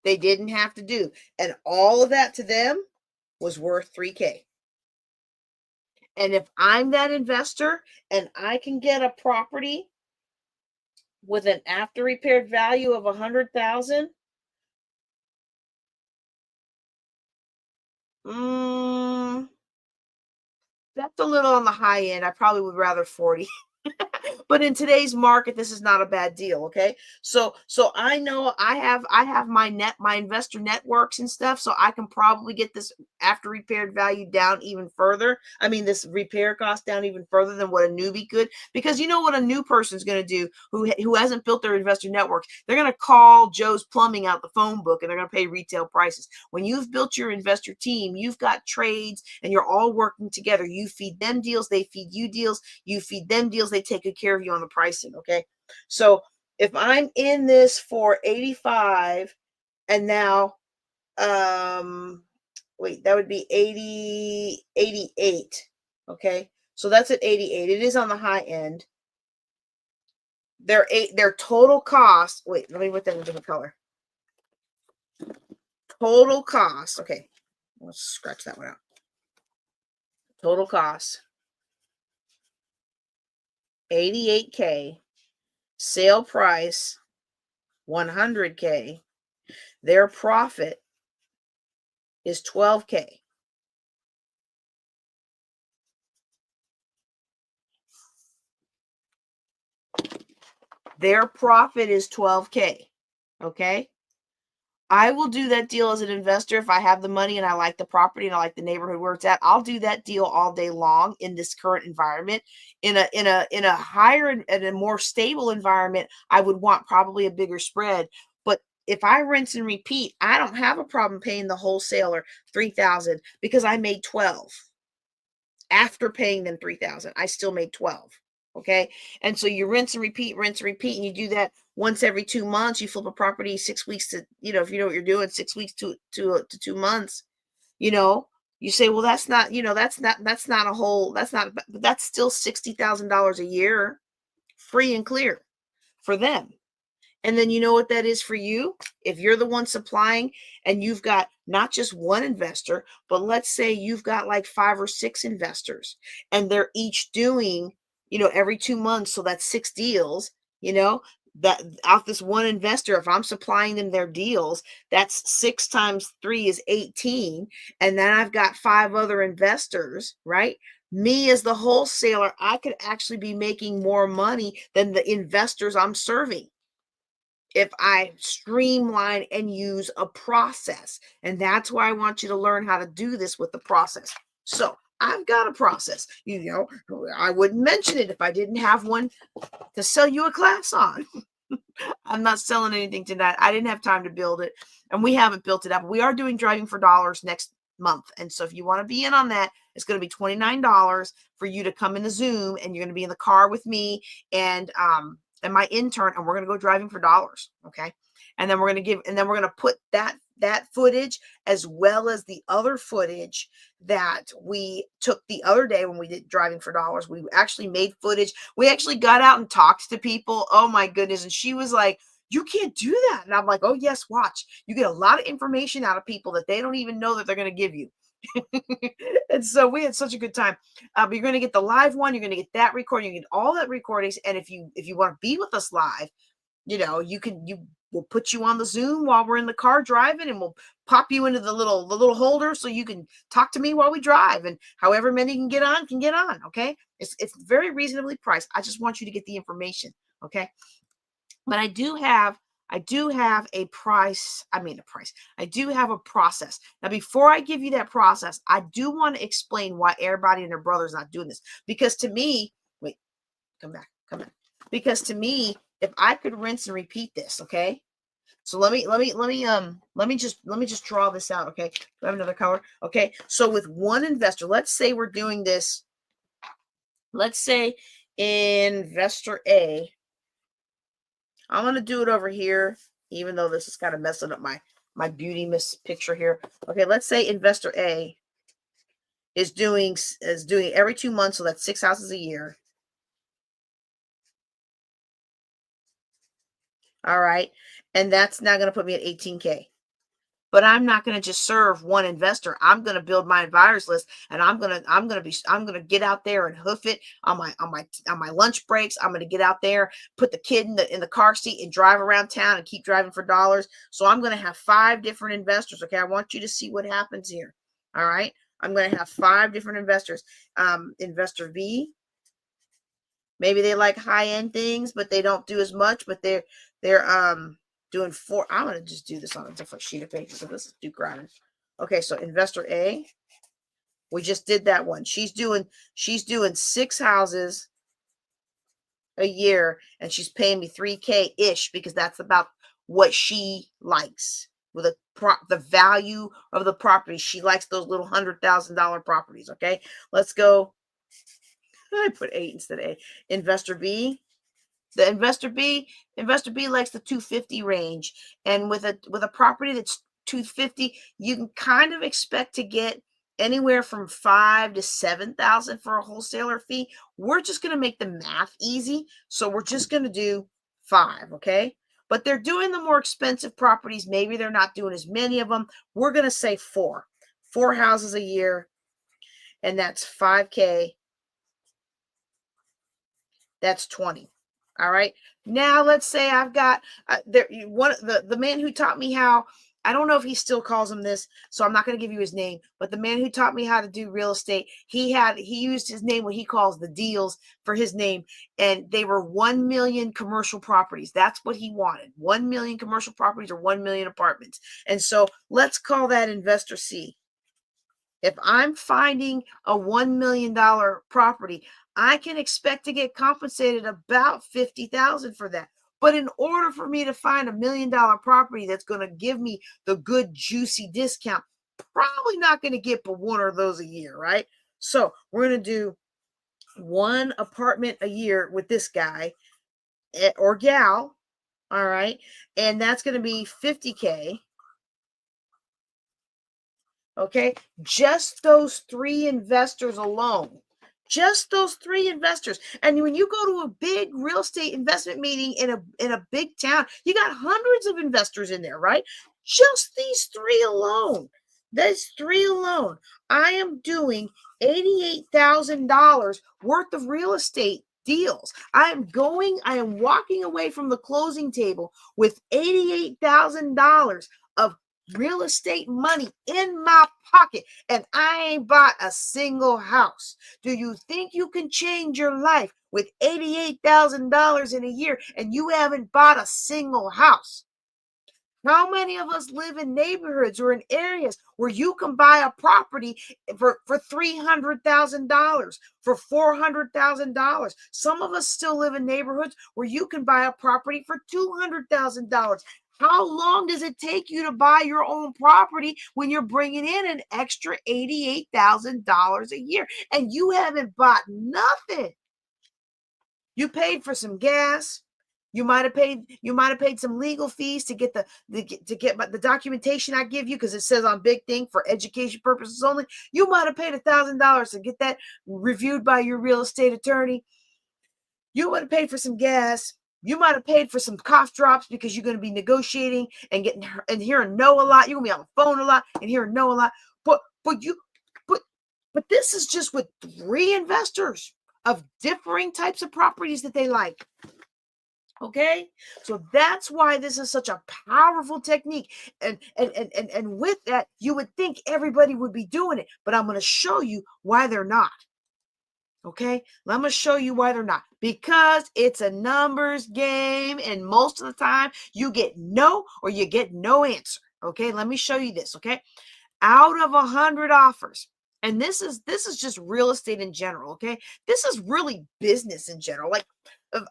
They didn't have to do. And all of that to them was worth 3K. And if I'm that investor and I can get a property with an after repaired value of 100,000, that's a little on the high end. I probably would rather 40. But in today's market, this is not a bad deal. Okay. So I know I have my investor networks and stuff. So I can probably get this after repaired value down even further. I mean, this repair cost down even further than what a newbie could, because you know what a new person's going to do who hasn't built their investor networks. They're going to call Joe's Plumbing out the phone book and they're going to pay retail prices. When you've built your investor team, you've got trades and you're all working together. You feed them deals, they feed you deals, you feed them deals, they take good care of you on the pricing. Okay. So if I'm in this for 85 and now, wait, that would be 88. Okay. So that's at 88. It is on the high end. Their total cost. Wait, let me put that in a different color. Total cost. Okay. Let's scratch that one out. Total cost. 88K. Sale price 100K. Their profit is 12K. Their profit is 12K. Okay. I will do that deal as an investor if I have the money and I like the property and I like the neighborhood where it's at. I'll do that deal all day long in this current environment. In a higher and a more stable environment, I would want probably a bigger spread. But if I rinse and repeat, I don't have a problem paying the wholesaler $3,000 because I made 12. After paying them $3,000, I still made 12. Okay. And so you rinse and repeat, and you do that once every 2 months. You flip a property 6 weeks to, if you know what you're doing, 6 weeks to 2 months, you say, well, that's not a whole, but that's still $60,000 a year free and clear for them. And then you know what that is for you? If you're the one supplying and you've got not just one investor, but let's say you've got like 5 or 6 investors and they're each doing, every 2 months. So that's 6 deals, that off this one investor, if I'm supplying them their deals, that's 6 times 3 is 18. And then I've got 5 other investors, right? Me as the wholesaler, I could actually be making more money than the investors I'm serving if I streamline and use a process. And that's why I want you to learn how to do this with the process. So I've got a process. I wouldn't mention it if I didn't have one to sell you a class on. I'm not selling anything tonight. I didn't have time to build it, and we haven't built it up. We are doing Driving for Dollars next month, and so if you want to be in on that, it's going to be $29 for you to come in the Zoom, and you're going to be in the car with me and my intern, and we're going to go driving for dollars. Okay, and then we're going to put that footage as well as the other footage that we took the other day when we did Driving for Dollars. We actually made footage. We actually got out and talked to people. Oh my goodness. And she was like, you can't do that. And I'm like, oh yes, watch. You get a lot of information out of people that they don't even know that they're going to give you. And so we had such a good time. But you're going to get the live one. You're going to get that recording. You get all that recordings. And if you want to be with us live, we'll put you on the Zoom while we're in the car driving, and we'll pop you into the little holder so you can talk to me while we drive, and however many can get on. Okay. It's very reasonably priced. I just want you to get the information. Okay. But I do have a price. I do have a process. Now, before I give you that process, I do want to explain why everybody and their brother's not doing this. Because to me, come back. Because to me, if I could rinse and repeat this, okay? So let me just draw this out, okay? Do I have another color? Okay. So with one investor, let's say we're doing this. Let's say investor A. I'm going to do it over here, even though this is kind of messing up my beauty miss picture here. Okay, let's say investor A is doing every 2 months, so that's 6 houses a year. All right. And that's now going to put me at 18K. But I'm not going to just serve one investor. I'm going to build my advisors list, and I'm going to get out there and hoof it on my lunch breaks. I'm going to get out there, put the kid in the car seat and drive around town and keep driving for dollars. So I'm going to have 5 different investors. Okay. I want you to see what happens here. All right. I'm going to have 5 different investors. Investor B, maybe they like high-end things, but they don't do as much, but they're doing 4. I'm going to just do this on a different sheet of paper. So this is too crowded. Okay, so investor A, we just did that one. She's doing 6 houses a year, and she's paying me 3K ish because that's about what she likes with the value of the property. She likes those little $100,000 properties. Okay, let's go. I put 8 instead of A. Investor B. The investor B likes the 250 range, and with a property that's 250, you can kind of expect to get anywhere from 5,000 to 7,000 for a wholesaler fee. We're just going to make the math easy, so we're just going to do 5, okay? But they're doing the more expensive properties. Maybe they're not doing as many of them. We're going to say 4 houses a year, and that's 5K. That's 20. All right. Now let's say I've got the man who taught me how. I don't know if he still calls him this, so I'm not going to give you his name. But the man who taught me how to do real estate, he used his name, what he calls the deals, for his name, and they were 1 million commercial properties. That's what he wanted: 1 million commercial properties or 1 million apartments. And so let's call that investor C. If I'm finding a $1 million property, I can expect to get compensated about $50,000 for that. But in order for me to find a $1 million property that's going to give me the good juicy discount, probably not going to get but 1 of those a year, right? So we're going to do 1 apartment a year with this guy or gal, all right? And that's going to be 50K. Okay, just those 3 investors alone. Just those 3 investors. And when you go to a big real estate investment meeting in a big town, you got hundreds of investors in there, right? Just these 3 alone. These 3 alone. I am doing $88,000 worth of real estate deals. I am walking away from the closing table with $88,000 of real estate money in my pocket, and I ain't bought a single house. Do you think you can change your life with $88,000 in a year and you haven't bought a single house? How many of us live in neighborhoods or in areas where you can buy a property for $300,000, for $400,000? Some of us still live in neighborhoods where you can buy a property for $200,000. How long does it take you to buy your own property when you're bringing in an extra $88,000 a year and you haven't bought nothing? You paid for some gas. You might have paid some legal fees to get the documentation I give you, because it says on big thing for education purposes only. You might have paid $1,000 to get that reviewed by your real estate attorney. You would have paid for some gas. You might have paid for some cough drops because you're going to be negotiating and getting and hearing no a lot. You're going to be on the phone a lot and hearing no a lot. But this is just with 3 investors of differing types of properties that they like. Okay, so that's why this is such a powerful technique. And with that, you would think everybody would be doing it, but I'm going to show you why they're not. Okay, I'm going to show you why they're not, because it's a numbers game, and most of the time you get no or you get no answer. Okay, let me show you this. Okay, out of 100 offers, and this is just real estate in general. Okay, this is really business in general. Like,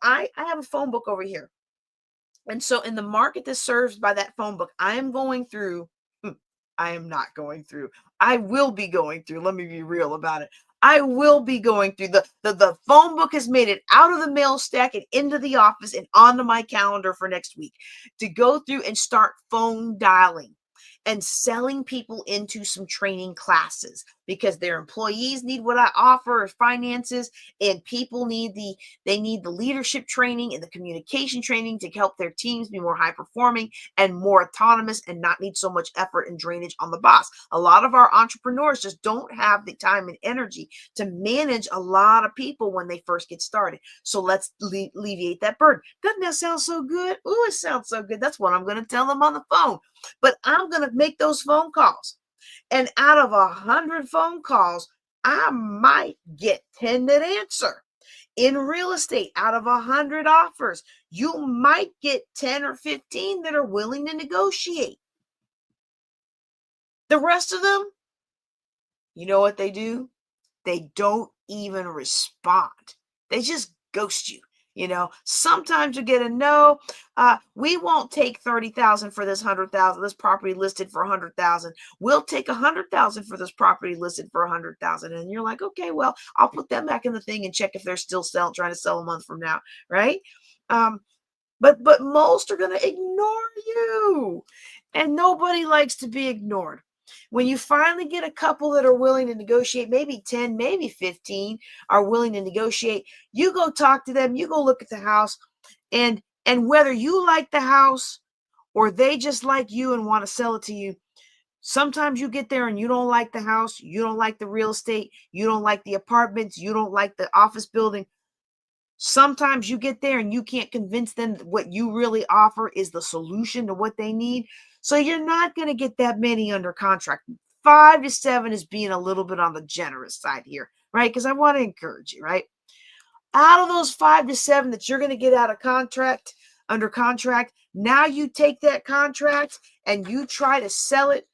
I have a phone book over here, and so in the market that's served by that phone book, I am going through. I am not going through. I will be going through. Let me be real about it. I will be going through. The phone book has made it out of the mail stack and into the office and onto my calendar for next week to go through and start phone dialing and selling people into some training classes, because their employees need what I offer as finances, and people need the leadership training and the communication training to help their teams be more high performing and more autonomous and not need so much effort and drainage on the boss. A lot of our entrepreneurs just don't have the time and energy to manage a lot of people when they first get started. So let's alleviate that burden. Doesn't that sound so good? Ooh, it sounds so good. That's what I'm going to tell them on the phone. But I'm going to make those phone calls. And out of 100 phone calls, I might get 10 that answer. In real estate, out of 100 offers, you might get 10 or 15 that are willing to negotiate. The rest of them, you know what they do? They don't even respond. They just ghost you. Sometimes you get a no. We won't take 30,000 for this 100,000. This property listed for 100,000. We'll take 100,000 for this property listed for 100,000. And you're like, okay, well, I'll put them back in the thing and check if they're still trying to sell a month from now, right? But most are going to ignore you, and nobody likes to be ignored. When you finally get a couple that are willing to negotiate, maybe 10, maybe 15 are willing to negotiate, you go talk to them, you go look at the house, and whether you like the house or they just like you and want to sell it to you, sometimes you get there and you don't like the house, you don't like the real estate, you don't like the apartments, you don't like the office building. Sometimes you get there and you can't convince them that what you really offer is the solution to what they need. So you're not going to get that many under contract. 5 to 7 is being a little bit on the generous side here, right? Because I want to encourage you, right? Out of those 5 to 7 that you're going to get under contract, now you take that contract and you try to sell it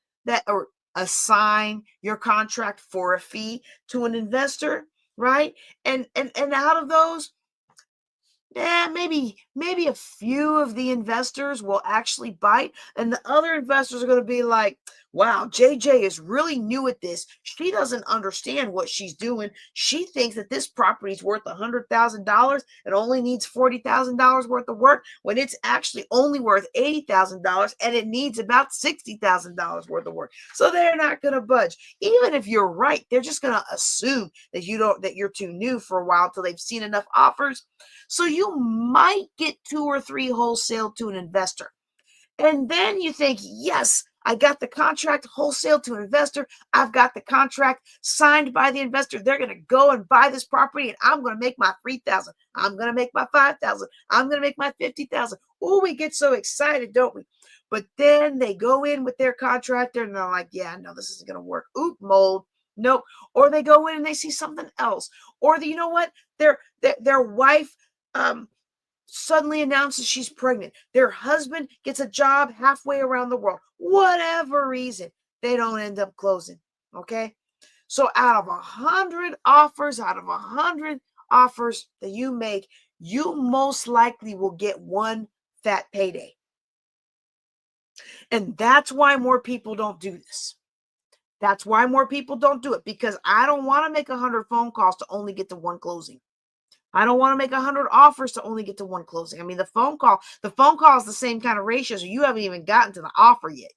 or assign your contract for a fee to an investor, right? And out of those, maybe a few of the investors will actually bite, and the other investors are going to be like, wow, JJ is really new at this. She doesn't understand what she's doing. She thinks that this property is worth $100,000 and only needs $40,000 worth of work, when it's actually only worth $80,000 and it needs about $60,000 worth of work. So they're not going to budge. Even if you're right, they're just going to assume that you're too new for a while till they've seen enough offers. So you might get 2 or 3 wholesale to an investor. And then you think, yes, I got the contract wholesale to an investor. I've got the contract signed by the investor. They're going to go and buy this property, and I'm going to make my 3,000. I'm going to make my 5,000. I'm going to make my 50,000. Oh, we get so excited, don't we? But then they go in with their contractor and they're like, yeah, no, this isn't going to work. Oop, mold. Nope. Or they go in and they see something else. Or you know what? Their wife suddenly announces she's pregnant. Their husband gets a job halfway around the world. Whatever reason, they don't end up closing. Okay? So out of 100 offers, that you make, you most likely will get one fat payday. And that's why more people don't do this. That's why more people don't do it, because I don't want to make 100 phone calls to only get to one closing. I don't want to make 100 offers to only get to one closing. I mean, the phone call is the same kind of ratio, so you haven't even gotten to the offer yet,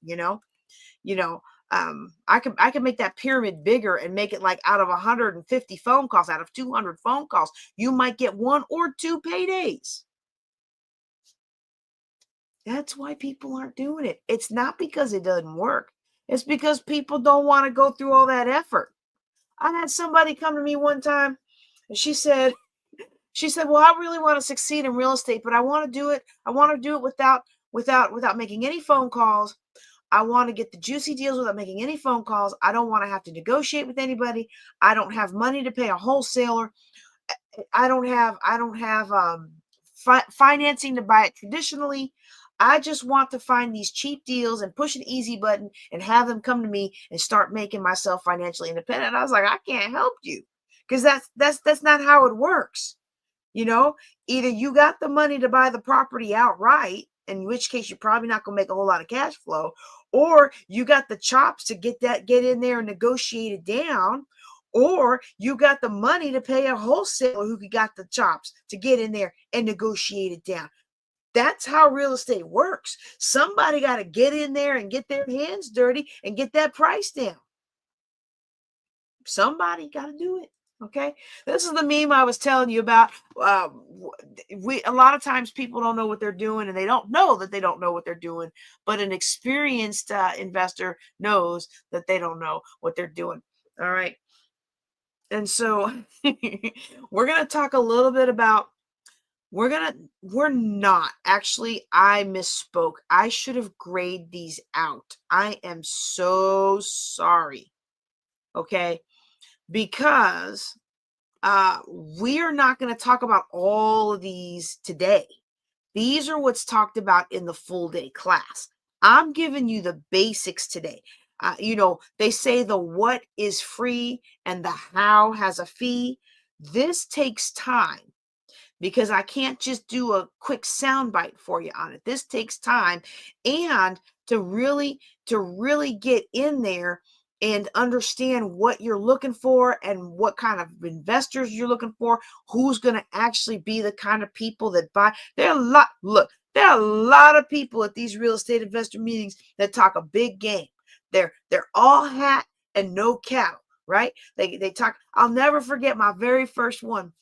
I could make that pyramid bigger and make it like out of 150 phone calls, out of 200 phone calls, you might get one or two paydays. That's why people aren't doing it. It's not because it doesn't work. It's because people don't want to go through all that effort. I had somebody come to me one time and she said, well, I really want to succeed in real estate, but I want to do it. I want to do it without making any phone calls. I want to get the juicy deals without making any phone calls. I don't want to have to negotiate with anybody. I don't have money to pay a wholesaler. I don't have financing to buy it traditionally. I just want to find these cheap deals and push an easy button and have them come to me and start making myself financially independent. I was like, I can't help you, because that's not how it works. Either you got the money to buy the property outright, in which case you're probably not going to make a whole lot of cash flow, or you got the chops to get in there and negotiate it down, or you got the money to pay a wholesaler who got the chops to get in there and negotiate it down. That's how real estate works. Somebody got to get in there and get their hands dirty and get that price down. Somebody got to do it. Okay, this is the meme I was telling you about. A lot of times people don't know what they're doing, and they don't know that they don't know what they're doing. But an experienced investor knows that they don't know what they're doing. All right, and so we're gonna talk a little bit about. We're not actually. I misspoke. I should have grayed these out. I am so sorry. Okay, because we are not going to talk about all of these today. These are what's talked about in the full day class. I'm giving you the basics today. They say the what is free and the how has a fee. This takes time, because I can't just do a quick soundbite for you on it. This takes time, and to really get in there and understand what you're looking for and what kind of investors you're looking for, who's going to actually be the kind of people that buy. There are a lot of people at these real estate investor meetings that talk a big game. They're all hat and no cattle, right? They talk. I'll never forget my very first one.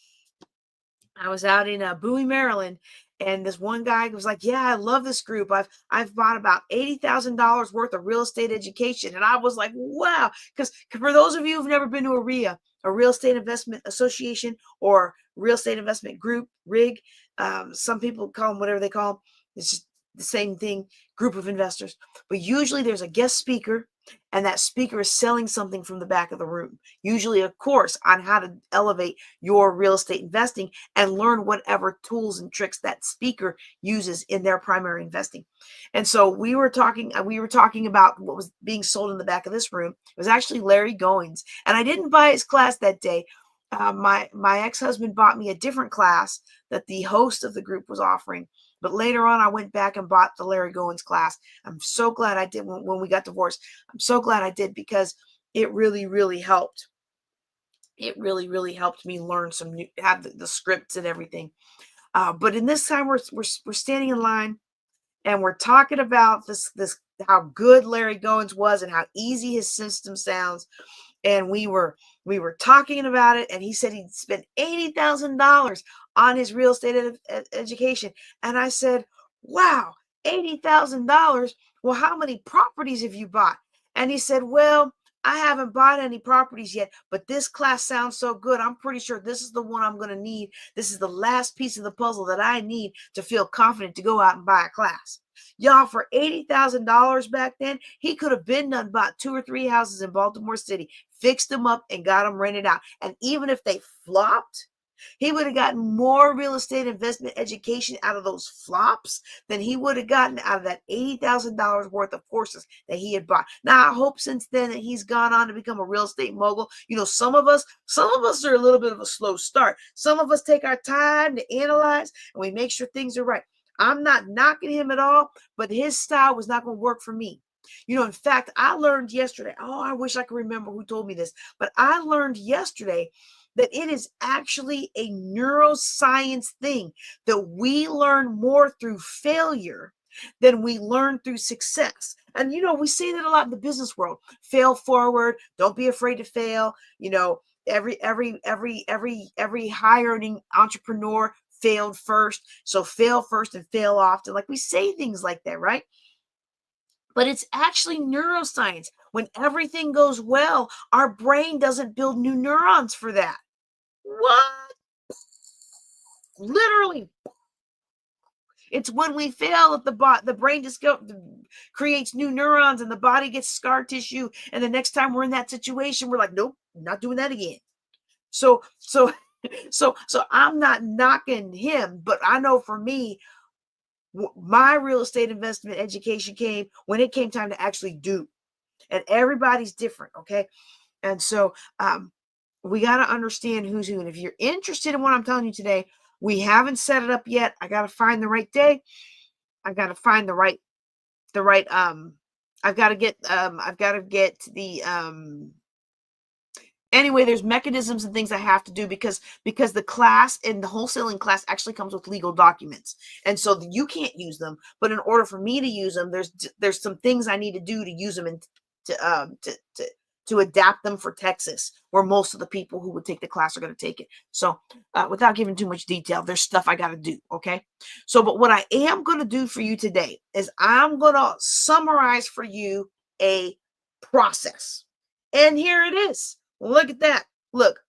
I was out in Bowie, Maryland, and this one guy was like, "Yeah, I love this group. I've bought about $80,000 worth of real estate education," and I was like, "Wow!" Because for those of you who've never been to a RIA, a real estate investment association, or real estate investment group, RIG, some people call them whatever they call them. It's just the same thing, group of investors. But usually there's a guest speaker, and that speaker is selling something from the back of the room, usually a course on how to elevate your real estate investing and learn whatever tools and tricks that speaker uses in their primary investing. And so we were talking about what was being sold in the back of this room. It was actually Larry Goins, and I didn't buy his class that day. My ex-husband bought me a different class that the host of the group was offering. But later on, I went back and bought the Larry Goins class. I'm so glad I did when we got divorced. I'm so glad I did, because it really, really helped. It really, really helped me learn have the scripts and everything. But in this time, we're standing in line, and we're talking about this how good Larry Goins was and how easy his system sounds. And we were talking about it, and he said he'd spent $80,000 on his real estate education. And I said, "Wow, $80,000. Well, how many properties have you bought?" And he said, "Well, I haven't bought any properties yet, but this class sounds so good. I'm pretty sure this is the one I'm going to need. This is the last piece of the puzzle that I need to feel confident to go out and buy a class." Y'all, for $80,000 back then, he could have been done, bought 2 or 3 houses in Baltimore City, fixed them up, and got them rented out. And even if they flopped, He would have gotten more real estate investment education out of those flops than he would have gotten out of that $80,000 worth of courses that he had bought. Now, I hope since then that he's gone on to become a real estate mogul. Some of us are a little bit of a slow start. Some of us take our time to analyze and we make sure things are right. I'm not knocking him at all, but his style was not going to work for me. In fact, I learned yesterday. Oh, I wish I could remember who told me this, but I learned yesterday that it is actually a neuroscience thing, that we learn more through failure than we learn through success. And we say that a lot in the business world. Fail forward. Don't be afraid to fail. Every high earning entrepreneur failed first. So fail first and fail often. Like, we say things like that, right? But it's actually neuroscience. When everything goes well, our brain doesn't build new neurons for that. What? Literally. It's when we fail that the brain just creates new neurons and the body gets scar tissue. And the next time we're in that situation, we're like, nope, not doing that again. So I'm not knocking him, but I know for me, my real estate investment education came when it came time to actually do. And everybody's different, okay? And so we got to understand who's who. And if you're interested in what I'm telling you today, we haven't set it up yet. I got to find the right day. I got to find the right I've got to get the anyway, there's mechanisms and things I have to do because the class and the wholesaling class actually comes with legal documents. And so you can't use them, but in order for me to use them, there's some things I need to do to use them and to adapt them for Texas, where most of the people who would take the class are going to take it. So without giving too much detail, there's stuff I got to do. Okay. So, but what I am going to do for you today is I'm going to summarize for you a process. And here it is. Look at that. Look.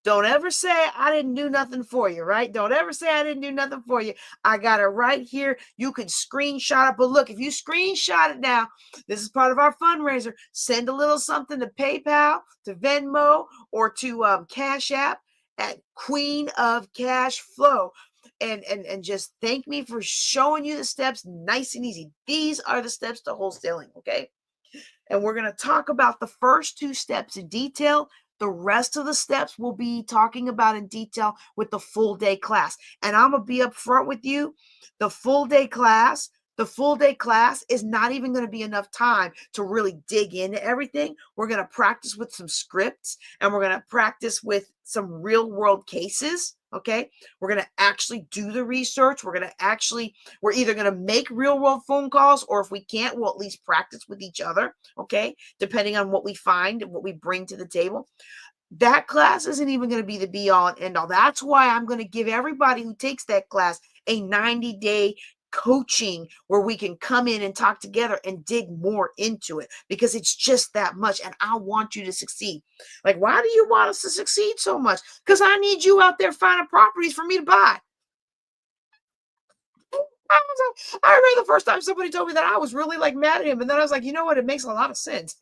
Don't ever say I didn't do nothing for you, right? Don't ever say I didn't do nothing for you. I got it right here. You can screenshot it. But look, if you screenshot it now, this is part of our fundraiser. Send a little something to PayPal, to Venmo, or to Cash App at Queen of Cash Flow. And just thank me for showing you the steps, nice and easy. These are the steps to wholesaling, okay? And we're going to talk about the first two steps in detail. The rest of the steps we'll be talking about in detail with the full day class. And I'm going to be up front with you. The full day class is not even going to be enough time to really dig into everything. We're going to practice with some scripts and we're going to practice with some real world cases. Okay. We're going to actually do the research. We're either going to make real world phone calls, or if we can't, we'll at least practice with each other. Okay. Depending on what we find and what we bring to the table. That class isn't even going to be the be all and end all. That's why I'm going to give everybody who takes that class a 90-day coaching where we can come in and talk together and dig more into it, because it's just that much. And I want you to succeed. Like, why do you want us to succeed so much? Because I need you out there finding properties for me to buy. I remember the first time somebody told me that, I was really like mad at him. And then I was like, you know what? It makes a lot of sense.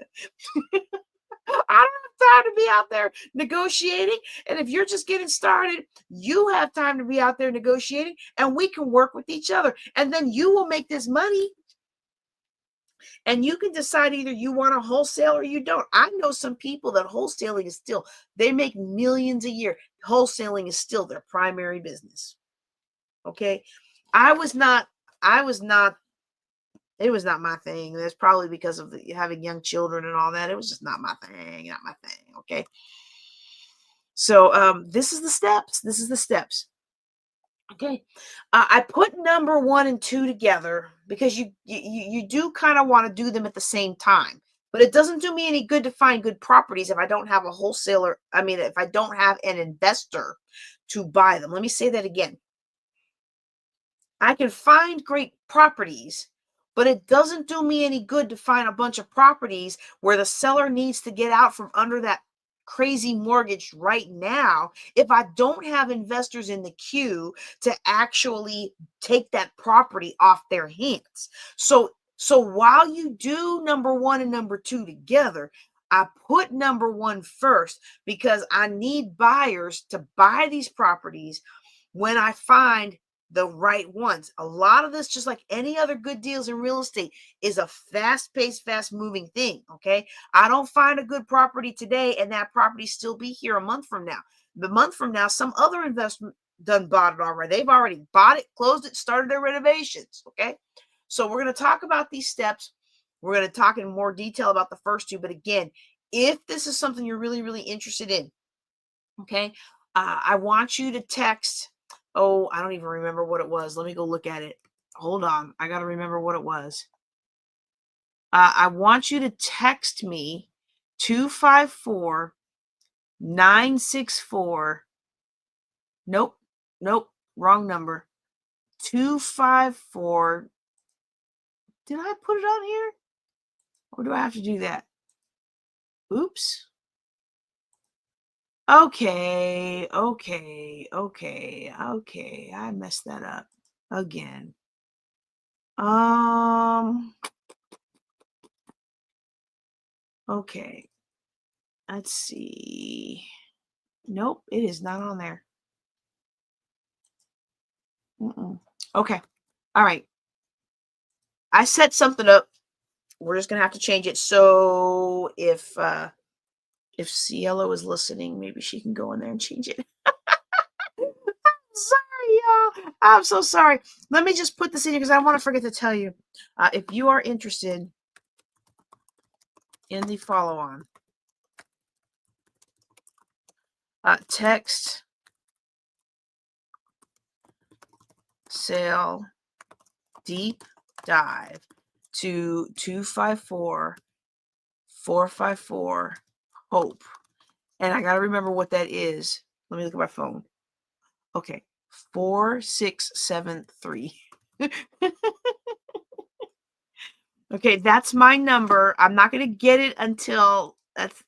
I don't have time to be out there negotiating. And if you're just getting started, you have time to be out there negotiating, and we can work with each other. And then you will make this money. And you can decide either you want to wholesale or you don't. I know some people that wholesaling is still, they make millions a year. Wholesaling is still their primary business. Okay. It was not my thing. That's probably because of having young children and all that. It was just not my thing. Okay. So this is the steps. Okay. I put number 1 and 2 together because you do kind of want to do them at the same time. But it doesn't do me any good to find good properties if I don't have a wholesaler. I mean, if I don't have an investor to buy them. Let me say that again. I can find great properties, but it doesn't do me any good to find a bunch of properties where the seller needs to get out from under that crazy mortgage right now if I don't have investors in the queue to actually take that property off their hands. So while you do number 1 and number 2 together, I put number one first because I need buyers to buy these properties when I find the right ones. A lot of this, just like any other good deals in real estate, is a fast-paced, fast-moving thing. Okay. I don't find a good property today and that property still be here a month from now. The month from now, some other investment done bought it already. They've already bought it, closed it, started their renovations. Okay. So we're going to talk about these steps. We're going to talk in more detail about the first two. But again, if this is something you're really, really interested in, okay, I want you to text. Oh, I don't even remember what it was. Let me go look at it. Hold on. I got to remember what it was. I want you to text me 254 964. Nope. Nope. Wrong number. 254. Did I put it on here? Or do I have to do that? Oops. Okay. I messed that up again. Okay. Let's see. Nope, it is not on there. Okay. All right. I set something up. We're just gonna have to change it. So if Cielo is listening, maybe she can go in there and change it. Sorry, y'all. I'm so sorry. Let me just put this in here because I want to forget to tell you. If you are interested in the follow-on, text sale deep dive to 254 454 hope. And I got to remember what that is. Let me look at my phone. Okay. 4673. Okay, that's my number. I'm not going to get it until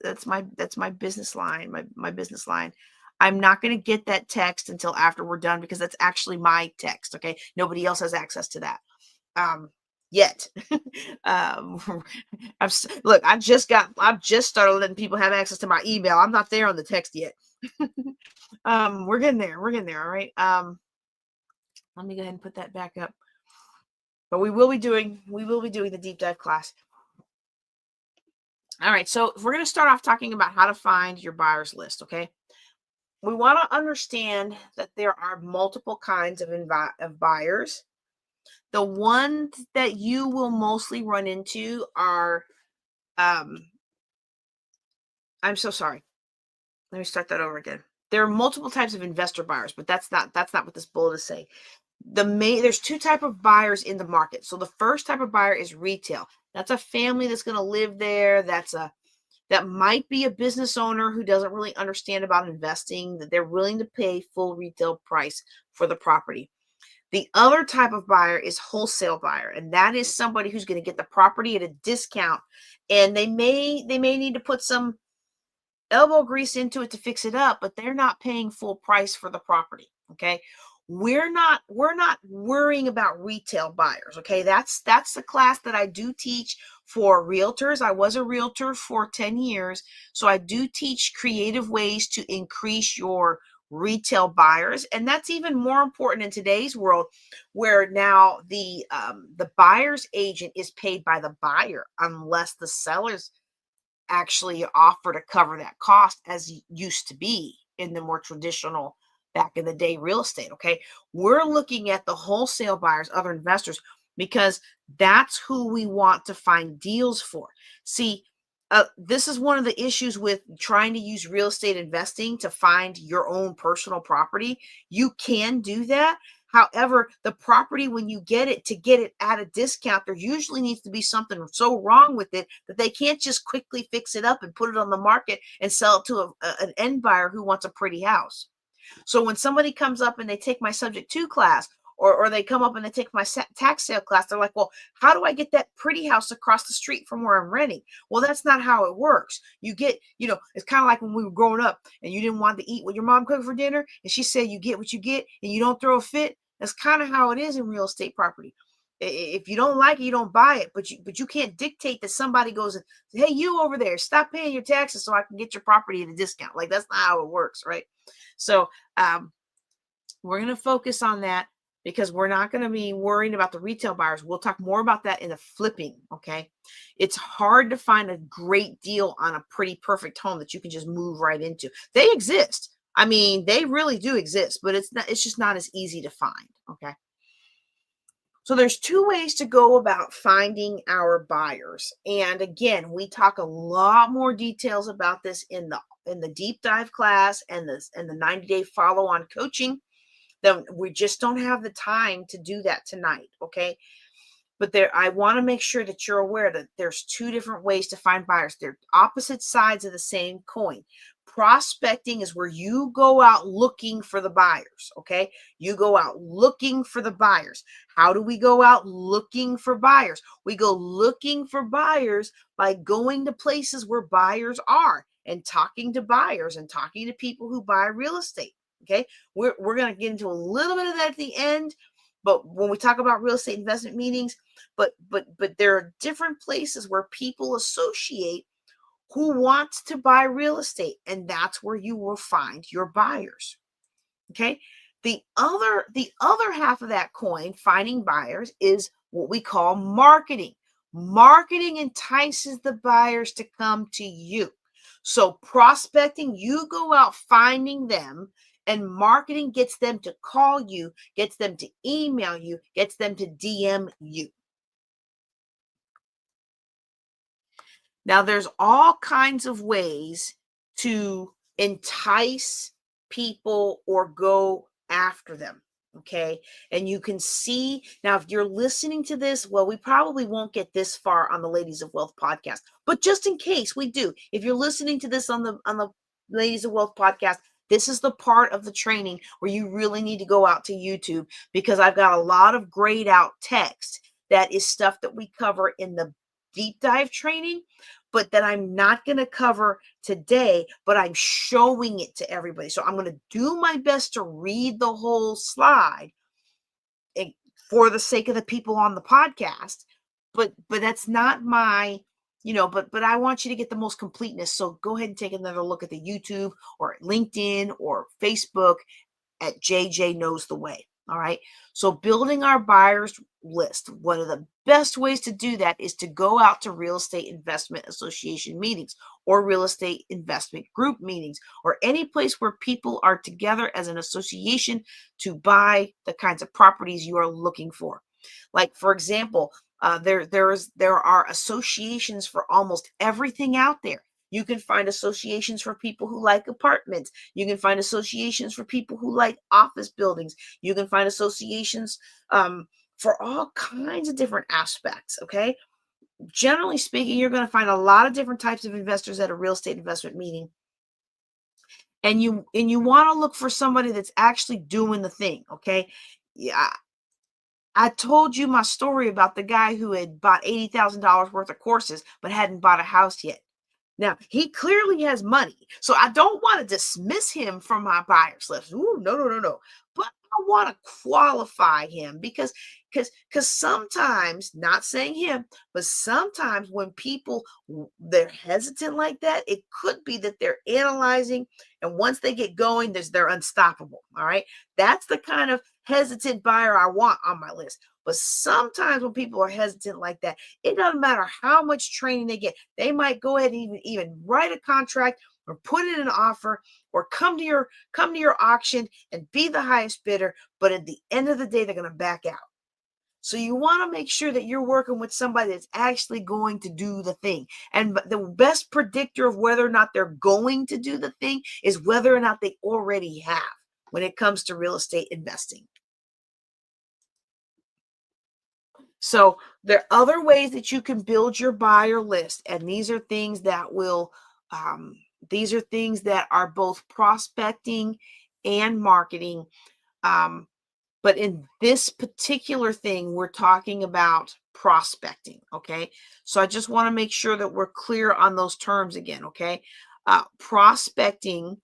that's my business line, my business line. I'm not going to get that text until after we're done because that's actually my text, okay? Nobody else has access to that. Yet. Look, I've just started letting people have access to my email. I'm not there on the text yet. We're getting there. All right. Let me go ahead and put that back up. But we will be doing the deep dive class. All right, so we're going to start off talking about how to find your buyers list, okay? We want to understand that there are multiple kinds of buyers. The ones that you will mostly run into are, I'm so sorry. Let me start that over again. There are multiple types of investor buyers, but that's not what this bullet is saying. There's two types of buyers in the market. So the first type of buyer is retail. That's a family that's going to live there. That might be a business owner who doesn't really understand about investing, that they're willing to pay full retail price for the property. The other type of buyer is wholesale buyer, and that is somebody who's going to get the property at a discount, and they may need to put some elbow grease into it to fix it up, but they're not paying full price for the property. Okay. We're not worrying about retail buyers. Okay. That's the class that I do teach for realtors. I was a realtor for 10 years. So I do teach creative ways to increase your retail buyers. And that's even more important in today's world where now the buyer's agent is paid by the buyer unless the seller's actually offer to cover that cost as used to be in the more traditional back in the day real estate. Okay. We're looking at the wholesale buyers, other investors, because that's who we want to find deals for. See, this is one of the issues with trying to use real estate investing to find your own personal property. You can do that. However, the property, when you get it, to get it at a discount, there usually needs to be something so wrong with it that they can't just quickly fix it up and put it on the market and sell it to an end buyer who wants a pretty house. So when somebody comes up and they take my subject to class, or they come up and they take my tax sale class, they're like, well, how do I get that pretty house across the street from where I'm renting? Well, that's not how it works. You get, it's kind of like when we were growing up and you didn't want to eat what your mom cooked for dinner. And she said, you get what you get and you don't throw a fit. That's kind of how it is in real estate property. If you don't like it, you don't buy it, but you can't dictate that somebody goes and, hey, you over there, stop paying your taxes so I can get your property at a discount. Like, that's not how it works, right? So we're going to focus on that because we're not going to be worrying about the retail buyers. We'll talk more about that in the flipping, okay? It's hard to find a great deal on a pretty perfect home that you can just move right into. They exist. I mean, they really do exist, but it's just not as easy to find, okay? So there's two ways to go about finding our buyers. And again, we talk a lot more details about this in the deep dive class and the 90-day follow-on coaching. Then we just don't have the time to do that tonight, okay? But I want to make sure that you're aware that there's two different ways to find buyers. They're opposite sides of the same coin. Prospecting is where you go out looking for the buyers, okay? You go out looking for the buyers. How do we go out looking for buyers? We go looking for buyers by going to places where buyers are and talking to buyers and talking to people who buy real estate, okay? We're going to get into a little bit of that at the end, but when we talk about real estate investment meetings, but there are different places where people associate who wants to buy real estate, and that's where you will find your buyers. Okay? The other half of that coin, finding buyers, is what we call marketing. Marketing entices the buyers to come to you. So prospecting, you go out finding them, and marketing gets them to call you, gets them to email you, gets them to DM you. Now, there's all kinds of ways to entice people or go after them. Okay. And you can see now, if you're listening to this, well, we probably won't get this far on the Ladies of Wealth podcast, but just in case we do, if you're listening to this on the Ladies of Wealth podcast, this is the part of the training where you really need to go out to YouTube, because I've got a lot of grayed out text that is stuff that we cover in the deep dive training, but that I'm not going to cover today, but I'm showing it to everybody. So I'm going to do my best to read the whole slide for the sake of the people on the podcast, but that's not my, but I want you to get the most completeness. So go ahead and take another look at the YouTube or LinkedIn or Facebook at JJ Knows the Way. All right. So building our buyers list, one of the best ways to do that is to go out to real estate investment association meetings or real estate investment group meetings, or any place where people are together as an association to buy the kinds of properties you are looking for. Like, for example, there are associations for almost everything out there. You can find associations for people who like apartments. You can find associations for people who like office buildings. You can find associations for all kinds of different aspects, okay? Generally speaking, you're going to find a lot of different types of investors at a real estate investment meeting. And you want to look for somebody that's actually doing the thing, okay? Yeah. I told you my story about the guy who had bought $80,000 worth of courses but hadn't bought a house yet. Now, he clearly has money, so I don't want to dismiss him from my buyers list. Ooh, no. But I want to qualify him because sometimes, not saying him, but sometimes when people, they're hesitant like that, it could be that they're analyzing, and once they get going, they're unstoppable. All right. That's the kind of hesitant buyer I want on my list. But sometimes when people are hesitant like that, it doesn't matter how much training they get. They might go ahead and even write a contract or put in an offer or come to your auction and be the highest bidder. But at the end of the day, they're going to back out. So you want to make sure that you're working with somebody that's actually going to do the thing. And the best predictor of whether or not they're going to do the thing is whether or not they already have when it comes to real estate investing. So there are other ways that you can build your buyer list. And these are things that are both prospecting and marketing. But in this particular thing, we're talking about prospecting. Okay. So I just want to make sure that we're clear on those terms again. Okay. Prospecting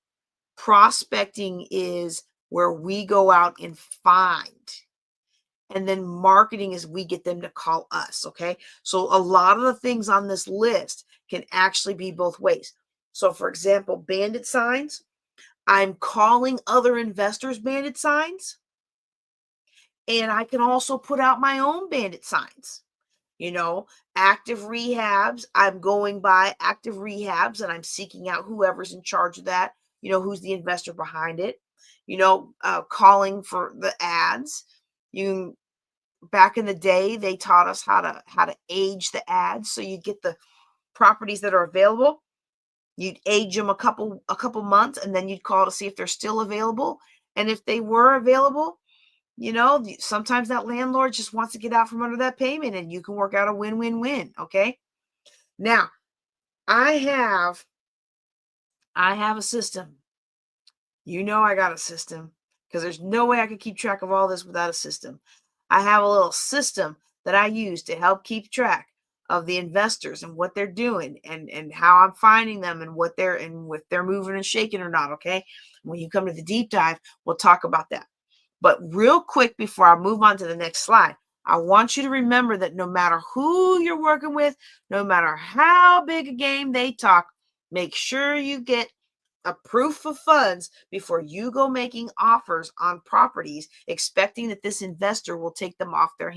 is where we go out and find. And then marketing is we get them to call us, okay? So a lot of the things on this list can actually be both ways. So for example, bandit signs, I'm calling other investors bandit signs, and I can also put out my own bandit signs. You know, active rehabs, I'm going by active rehabs and I'm seeking out whoever's in charge of that, who's the investor behind it, calling for the ads. You Back in the day, they taught us how to age the ads. So you get the properties that are available, you'd age them a couple months, and then you'd call to see if they're still available. And if they were available, sometimes that landlord just wants to get out from under that payment, and you can work out a win-win-win. Okay. Now, I have a system. I got a system, because there's no way I could keep track of all this without a system. I have a little system that I use to help keep track of the investors and what they're doing, and how I'm finding them, and if they're moving and shaking or not. Okay. When you come to the deep dive, we'll talk about that. But real quick, before I move on to the next slide, I want you to remember that no matter who you're working with, no matter how big a game they talk, make sure you get a proof of funds before you go making offers on properties, expecting that this investor will take them off your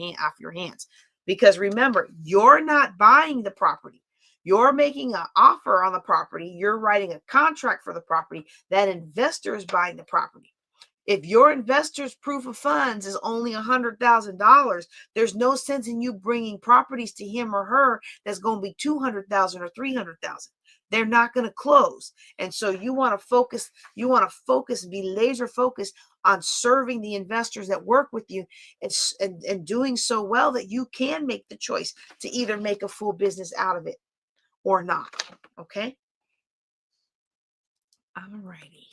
hands. Because remember, you're not buying the property. You're making an offer on the property. You're writing a contract for the property. That investor is buying the property. If your investor's proof of funds is only $100,000, there's no sense in you bringing properties to him or her that's going to be $200,000 or $300,000. They're not going to close. And so you want to focus and be laser focused on serving the investors that work with you, and doing so well that you can make the choice to either make a full business out of it or not. Okay. All righty.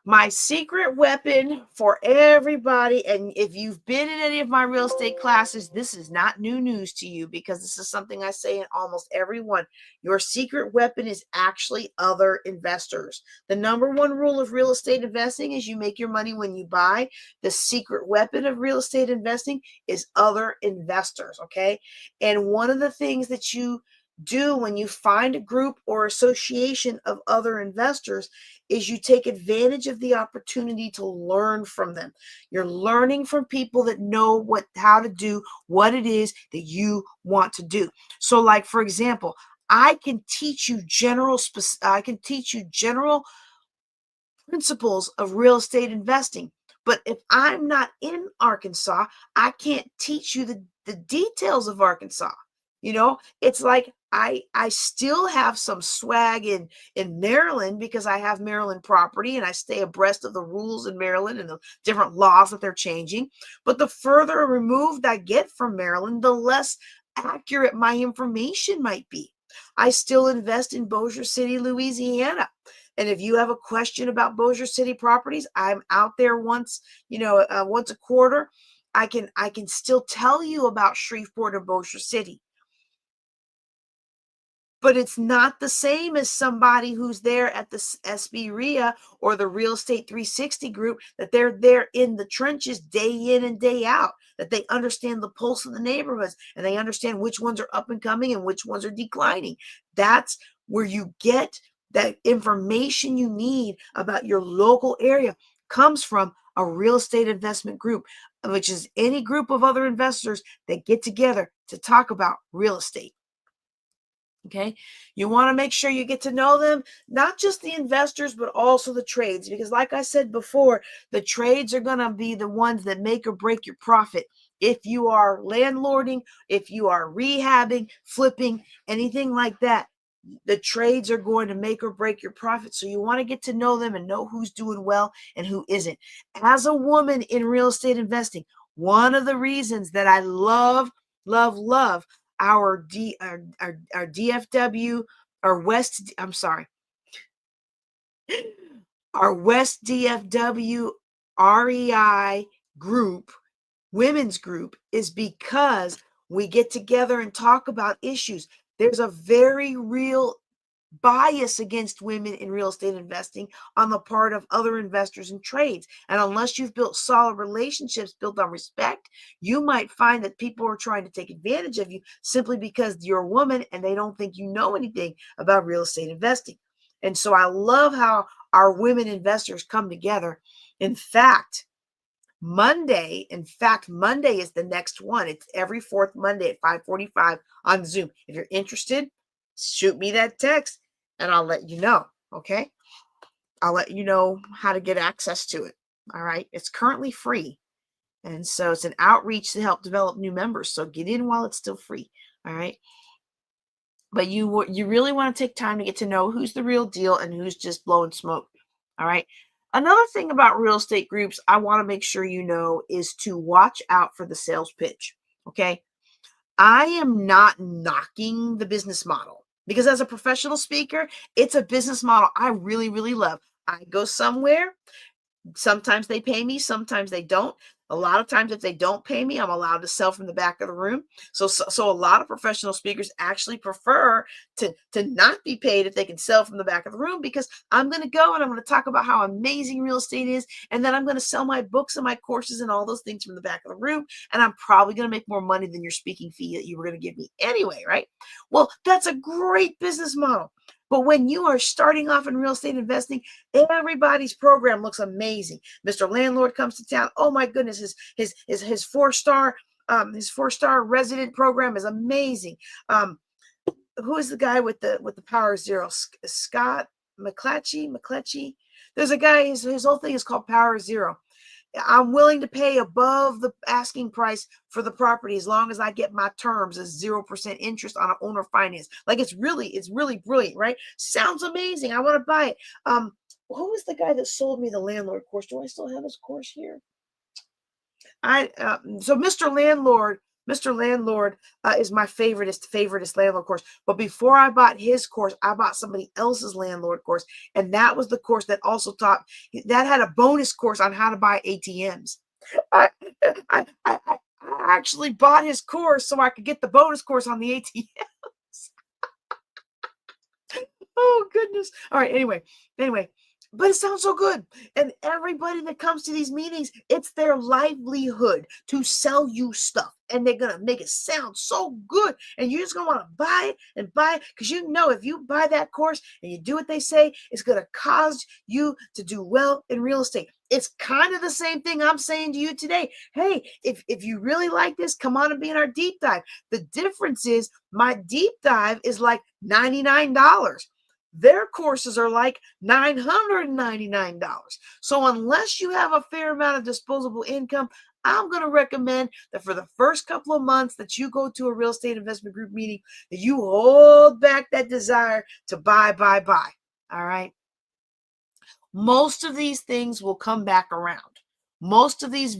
My secret weapon for everybody, and if you've been in any of my real estate classes, this is not new news to you, because this is something I say in almost every one. Your secret weapon is actually other investors. The number one rule of real estate investing is you make your money when you buy. The secret weapon of real estate investing is other investors, okay? And one of the things that you do when you find a group or association of other investors is you take advantage of the opportunity to learn from them. You're learning from people that know how to do what it is that you want to do. So, like, for example, I can teach you general principles of real estate investing. But if I'm not in Arkansas, I can't teach you the details of Arkansas. It's like I still have some swag in Maryland, because I have Maryland property and I stay abreast of the rules in Maryland and the different laws that they're changing. But the further removed I get from Maryland, the less accurate my information might be. I still invest in Bossier City, Louisiana. And if you have a question about Bossier City properties, I'm out there once a quarter. I can still tell you about Shreveport or Bossier City. But it's not the same as somebody who's there at the SB RIA or the Real Estate 360 group, that they're there in the trenches day in and day out, that they understand the pulse of the neighborhoods, and they understand which ones are up and coming and which ones are declining. That's where you get that information you need about your local area, comes from a real estate investment group, which is any group of other investors that get together to talk about real estate. Okay. You want to make sure you get to know them, not just the investors, but also the trades, because like I said before, the trades are going to be the ones that make or break your profit. If you are landlording, if you are rehabbing, flipping, anything like that, the trades are going to make or break your profit. So you want to get to know them and know who's doing well and who isn't. As a woman in real estate investing, one of the reasons that I love our DFW or West, I'm sorry, our West DFW REI group, women's group, is because we get together and talk about issues. There's a very real bias against women in real estate investing on the part of other investors and trades. And unless you've built solid relationships built on respect, you might find that people are trying to take advantage of you simply because you're a woman and they don't think you know anything about real estate investing. And so I love how our women investors come together. In fact, Monday is the next one. It's every fourth Monday at 5:45 on Zoom. If you're interested, shoot me that text and I'll let you know. Okay. I'll let you know how to get access to it. All right. It's currently free. And so it's an outreach to help develop new members. So get in while it's still free. All right. But you really want to take time to get to know who's the real deal and who's just blowing smoke. All right. Another thing about real estate groups I want to make sure you know is to watch out for the sales pitch. Okay. I am not knocking the business model because as a professional speaker, it's a business model I really, really love. I go somewhere. Sometimes they pay me, sometimes they don't. A lot of times, if they don't pay me, I'm allowed to sell from the back of the room. So a lot of professional speakers actually prefer to not be paid if they can sell from the back of the room, because I'm going to go and I'm going to talk about how amazing real estate is, and then I'm going to sell my books and my courses and all those things from the back of the room, and I'm probably going to make more money than your speaking fee that you were going to give me anyway, right? Well, that's a great business model. But when you are starting off in real estate investing, everybody's program looks amazing. Mr. Landlord comes to town. Oh my goodness, his four-star resident program is amazing. Who is the guy with the Power Zero? Scott McClatchy. There's a guy. His whole thing is called Power Zero. I'm willing to pay above the asking price for the property as long as I get my terms as 0% interest on an owner finance. Like it's really brilliant, right? Sounds amazing. I want to buy it. Who was the guy that sold me the landlord course? Do I still have his course here? So Mr. Landlord is my favoriteest landlord course. But before I bought his course, I bought somebody else's landlord course, and that was the course that also had a bonus course on how to buy ATMs. I actually bought his course so I could get the bonus course on the ATMs. Oh goodness! All right. Anyway. But it sounds so good. And everybody that comes to these meetings, it's their livelihood to sell you stuff. And they're going to make it sound so good. And you're just going to want to buy it because you know if you buy that course and you do what they say, it's going to cause you to do well in real estate. It's kind of the same thing I'm saying to you today. Hey, if you really like this, come on and be in our deep dive. The difference is my deep dive is like $99. Their courses are like $999. So unless you have a fair amount of disposable income, I'm going to recommend that for the first couple of months that you go to a real estate investment group meeting, that you hold back that desire to buy. All right. Most of these things will come back around. Most of these,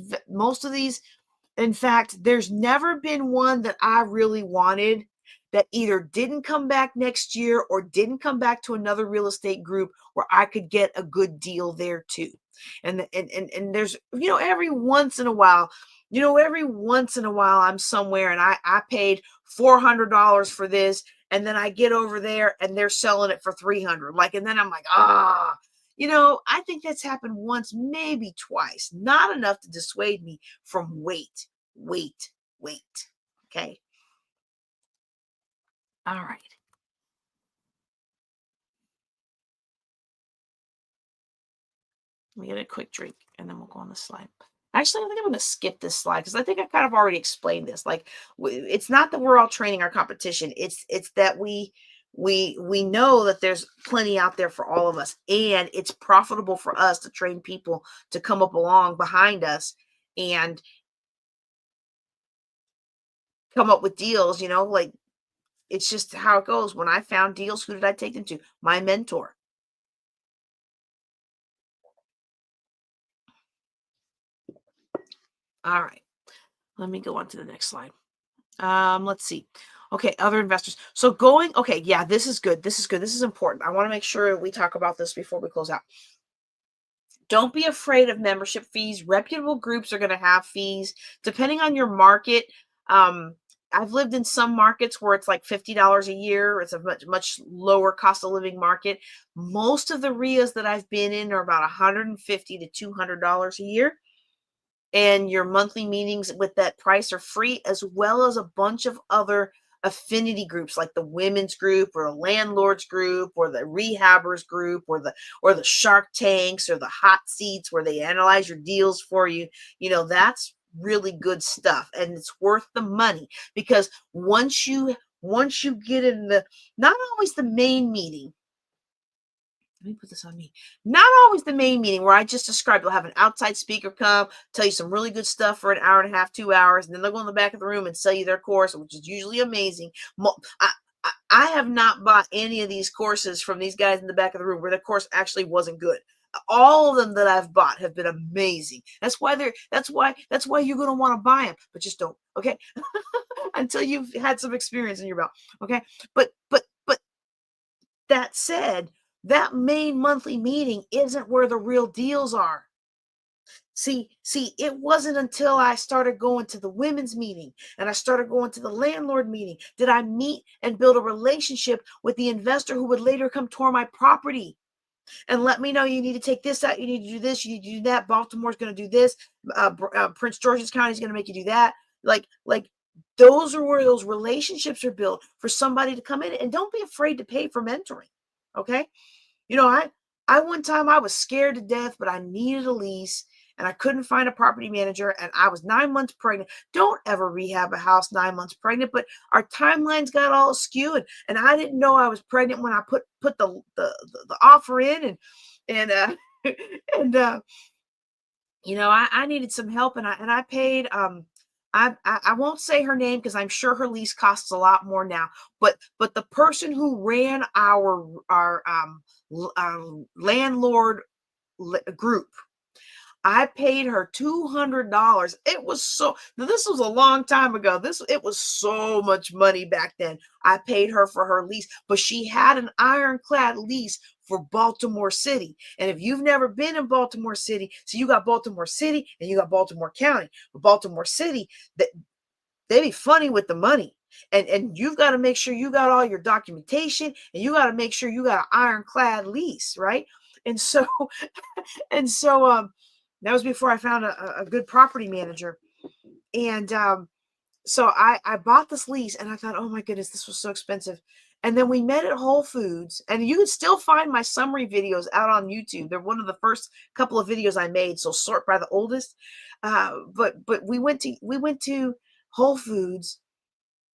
in fact, there's never been one that I really wanted that either didn't come back next year or didn't come back to another real estate group where I could get a good deal there too. And there's, every once in a while I'm somewhere and I paid $400 for this, and then I get over there and they're selling it for $300. And then I'm like, I think that's happened once, maybe twice, not enough to dissuade me from wait. Okay. All right. Let me get a quick drink and then we'll go on the slide. Actually, I think I'm going to skip this slide because I think I kind of already explained this. Like, it's not that we're all training our competition. It's that we know that there's plenty out there for all of us, and it's profitable for us to train people to come up along behind us and come up with deals, like it's just how it goes. When I found deals, who did I take them to? My mentor. All right. Let me go on to the next slide. Let's see. Okay, other investors. So yeah, this is good. This is important. I want to make sure we talk about this before we close out. Don't be afraid of membership fees. Reputable groups are going to have fees. Depending on your market, I've lived in some markets where it's like $50 a year. It's a much lower cost of living market. Most of the RIAs that I've been in are about $150 to $200 a year. And your monthly meetings with that price are free, as well as a bunch of other affinity groups like the women's group or the landlords group or the rehabbers group or the shark tanks or the hot seats where they analyze your deals for you. That's really good stuff, and it's worth the money, because once you get in not always the main meeting. Let me put this on me. Not always the main meeting where I just described. You'll have an outside speaker come, tell you some really good stuff for an hour and a half, 2 hours, and then they'll go in the back of the room and sell you their course, which is usually amazing. I have not bought any of these courses from these guys in the back of the room where the course actually wasn't good. All of them that I've bought have been amazing. That's why you're going to want to buy them, but just don't, okay? Until you've had some experience in your belt, okay? But that said, that main monthly meeting isn't where the real deals are. See, it wasn't until I started going to the women's meeting and I started going to the landlord meeting did I meet and build a relationship with the investor who would later come tour my property and let me know, you need to take this out, you need to do this, you need to do that. Baltimore's going to do this. Prince George's County is going to make you do that. Like those are where those relationships are built for somebody to come in, and don't be afraid to pay for mentoring. Okay. I one time I was scared to death, but I needed a lease and I couldn't find a property manager, and I was 9 months pregnant. Don't ever rehab a house 9 months pregnant, but our timelines got all skewed, and I didn't know I was pregnant when I put the offer in, and I needed some help, and I paid. I won't say her name because I'm sure her lease costs a lot more now. But the person who ran our landlord group, I paid her $200. This was a long time ago. It was so much money back then. I paid her for her lease, but she had an ironclad lease for Baltimore City. And if you've never been in Baltimore City, so you got Baltimore City and you got Baltimore County. But Baltimore City, they be funny with the money. And you've got to make sure you got all your documentation, and you got to make sure you got an ironclad lease, right? And so that was before I found a good property manager. And so I bought this lease, and I thought, oh my goodness, this was so expensive. And then we met at Whole Foods, and you can still find my summary videos out on YouTube. They're one of the first couple of videos I made, so sort by the oldest. But we went to Whole Foods,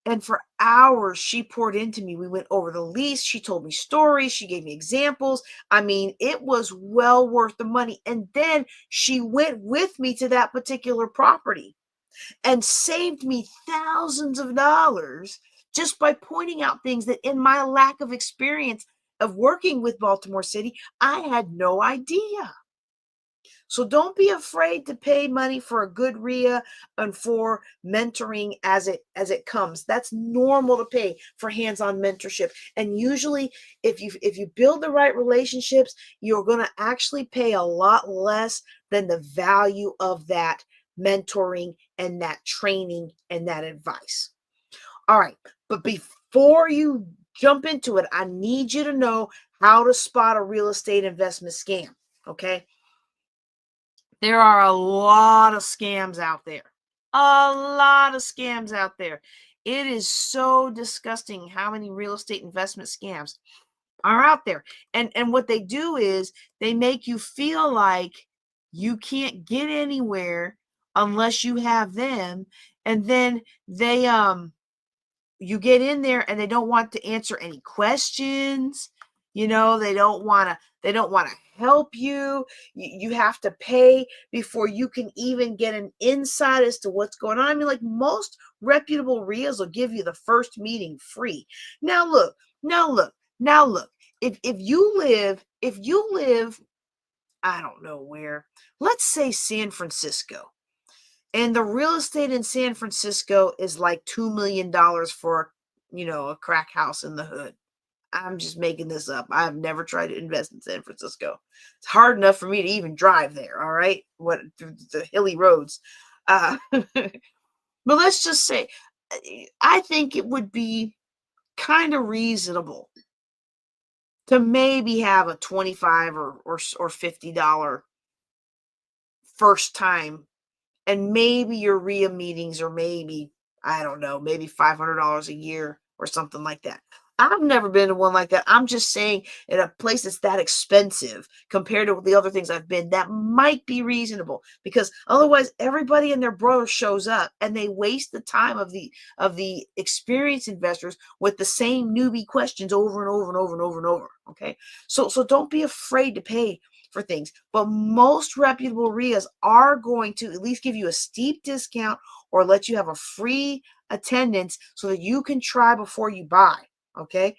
and for hours, she poured into me. We went over the lease. She told me stories. She gave me examples. I mean, it was well worth the money. And then she went with me to that particular property and saved me thousands of dollars just by pointing out things that, in my lack of experience of working with Baltimore City, I had no idea. So don't be afraid to pay money for a good RIA and for mentoring as it comes. That's normal to pay for hands-on mentorship. And usually if you build the right relationships, you're going to actually pay a lot less than the value of that mentoring and that training and that advice. All right, but before you jump into it, I need you to know how to spot a real estate investment scam, okay? There are a lot of scams out there. A lot of scams out there. It is so disgusting how many real estate investment scams are out there. And what they do is they make you feel like you can't get anywhere unless you have them. And then you get in there and they don't want to answer any questions. They don't want to help you. You have to pay before you can even get an insight as to what's going on. I mean, like, most reputable RIAs will give you the first meeting free. Now look. If you live, I don't know where, let's say San Francisco, and the real estate in San Francisco is like $2 million for, a crack house in the hood. I'm just making this up. I've never tried to invest in San Francisco. It's hard enough for me to even drive there. All right. Through the hilly roads. But let's just say I think it would be kind of reasonable to maybe have a 25 or $50 first time, and maybe your RIA meetings are maybe, I don't know, maybe $500 a year or something like that. I've never been to one like that. I'm just saying, in a place that's that expensive compared to the other things I've been, that might be reasonable, because otherwise everybody and their brother shows up and they waste the time of the experienced investors with the same newbie questions over and over and over and over and over. Okay. So don't be afraid to pay for things, but most reputable RIAs are going to at least give you a steep discount or let you have a free attendance so that you can try before you buy. Okay.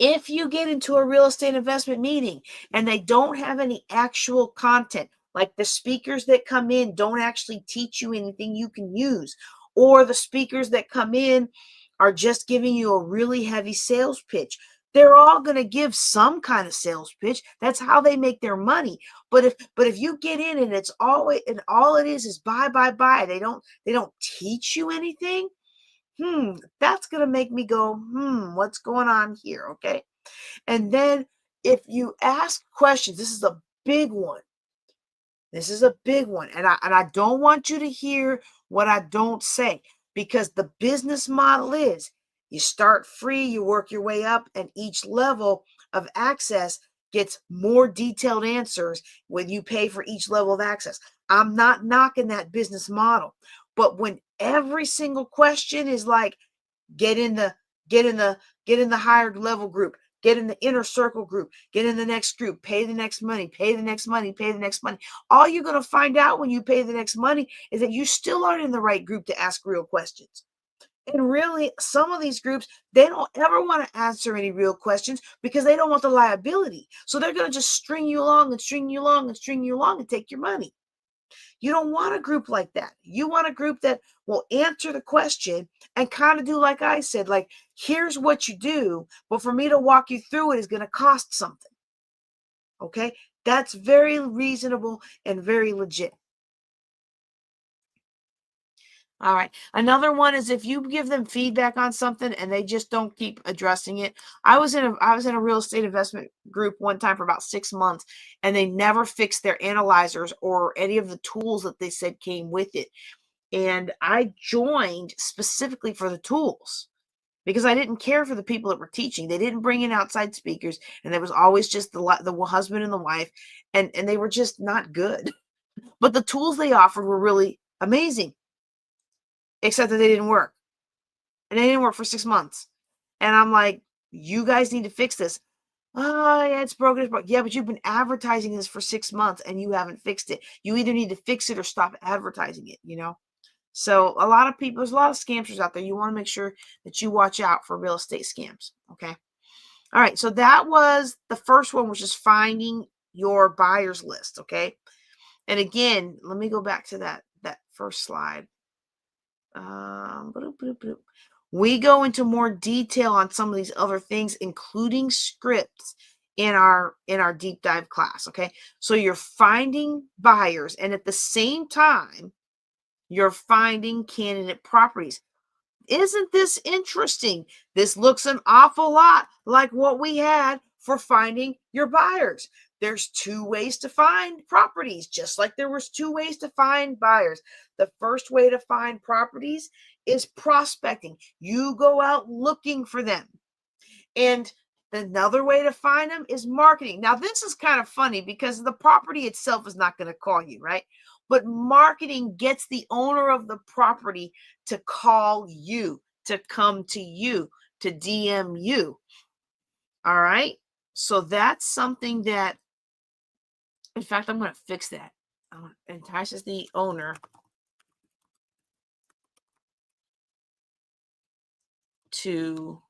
If you get into a real estate investment meeting and they don't have any actual content, like the speakers that come in don't actually teach you anything you can use, or the speakers that come in are just giving you a really heavy sales pitch. They're all going to give some kind of sales pitch. That's how they make their money. But if you get in and it's always, and all it is buy, buy, buy. They don't teach you anything. That's going to make me go, what's going on here? Okay. And then if you ask questions, this is a big one. This is a big one. And I don't want you to hear what I don't say, because the business model is you start free, you work your way up, and each level of access gets more detailed answers when you pay for each level of access. I'm not knocking that business model, but when every single question is like, get in the higher level group, get in the inner circle group, get in the next group, pay the next money, pay the next money, pay the next money. All you're going to find out when you pay the next money is that you still aren't in the right group to ask real questions. And really, some of these groups, they don't ever want to answer any real questions because they don't want the liability. So they're going to just string you along and string you along and string you along and take your money. You don't want a group like that. You want a group that will answer the question and kind of do like I said, like, here's what you do, but for me to walk you through it is going to cost something. Okay? That's very reasonable and very legit. All right. Another one is if you give them feedback on something and they just don't keep addressing it. I was in a real estate investment group one time for about 6 months, and they never fixed their analyzers or any of the tools that they said came with it. And I joined specifically for the tools because I didn't care for the people that were teaching. They didn't bring in outside speakers, and there was always just the husband and the wife, and they were just not good. But the tools they offered were really amazing, except that they didn't work. And they didn't work for 6 months. And I'm like, you guys need to fix this. Oh, yeah, it's broken. It's broken. Yeah, but you've been advertising this for 6 months and you haven't fixed it. You either need to fix it or stop advertising it. So a lot of people, there's a lot of scammers out there. You want to make sure that you watch out for real estate scams. Okay. All right. So that was the first one, which is finding your buyer's list. Okay. And again, let me go back to that first slide. We go into more detail on some of these other things, including scripts in our deep dive class. Okay. So you're finding buyers, and at the same time, you're finding candidate properties. Isn't this interesting? This looks an awful lot like what we had for finding your buyers. There's 2 ways to find properties, just like there was 2 ways to find buyers. The first way to find properties is prospecting. You go out looking for them. And another way to find them is marketing. Now, this is kind of funny because the property itself is not going to call you, right? But marketing gets the owner of the property to call you, to come to you, to DM you. All right. So that's something that, in fact, I'm going to fix that. Entices the owner to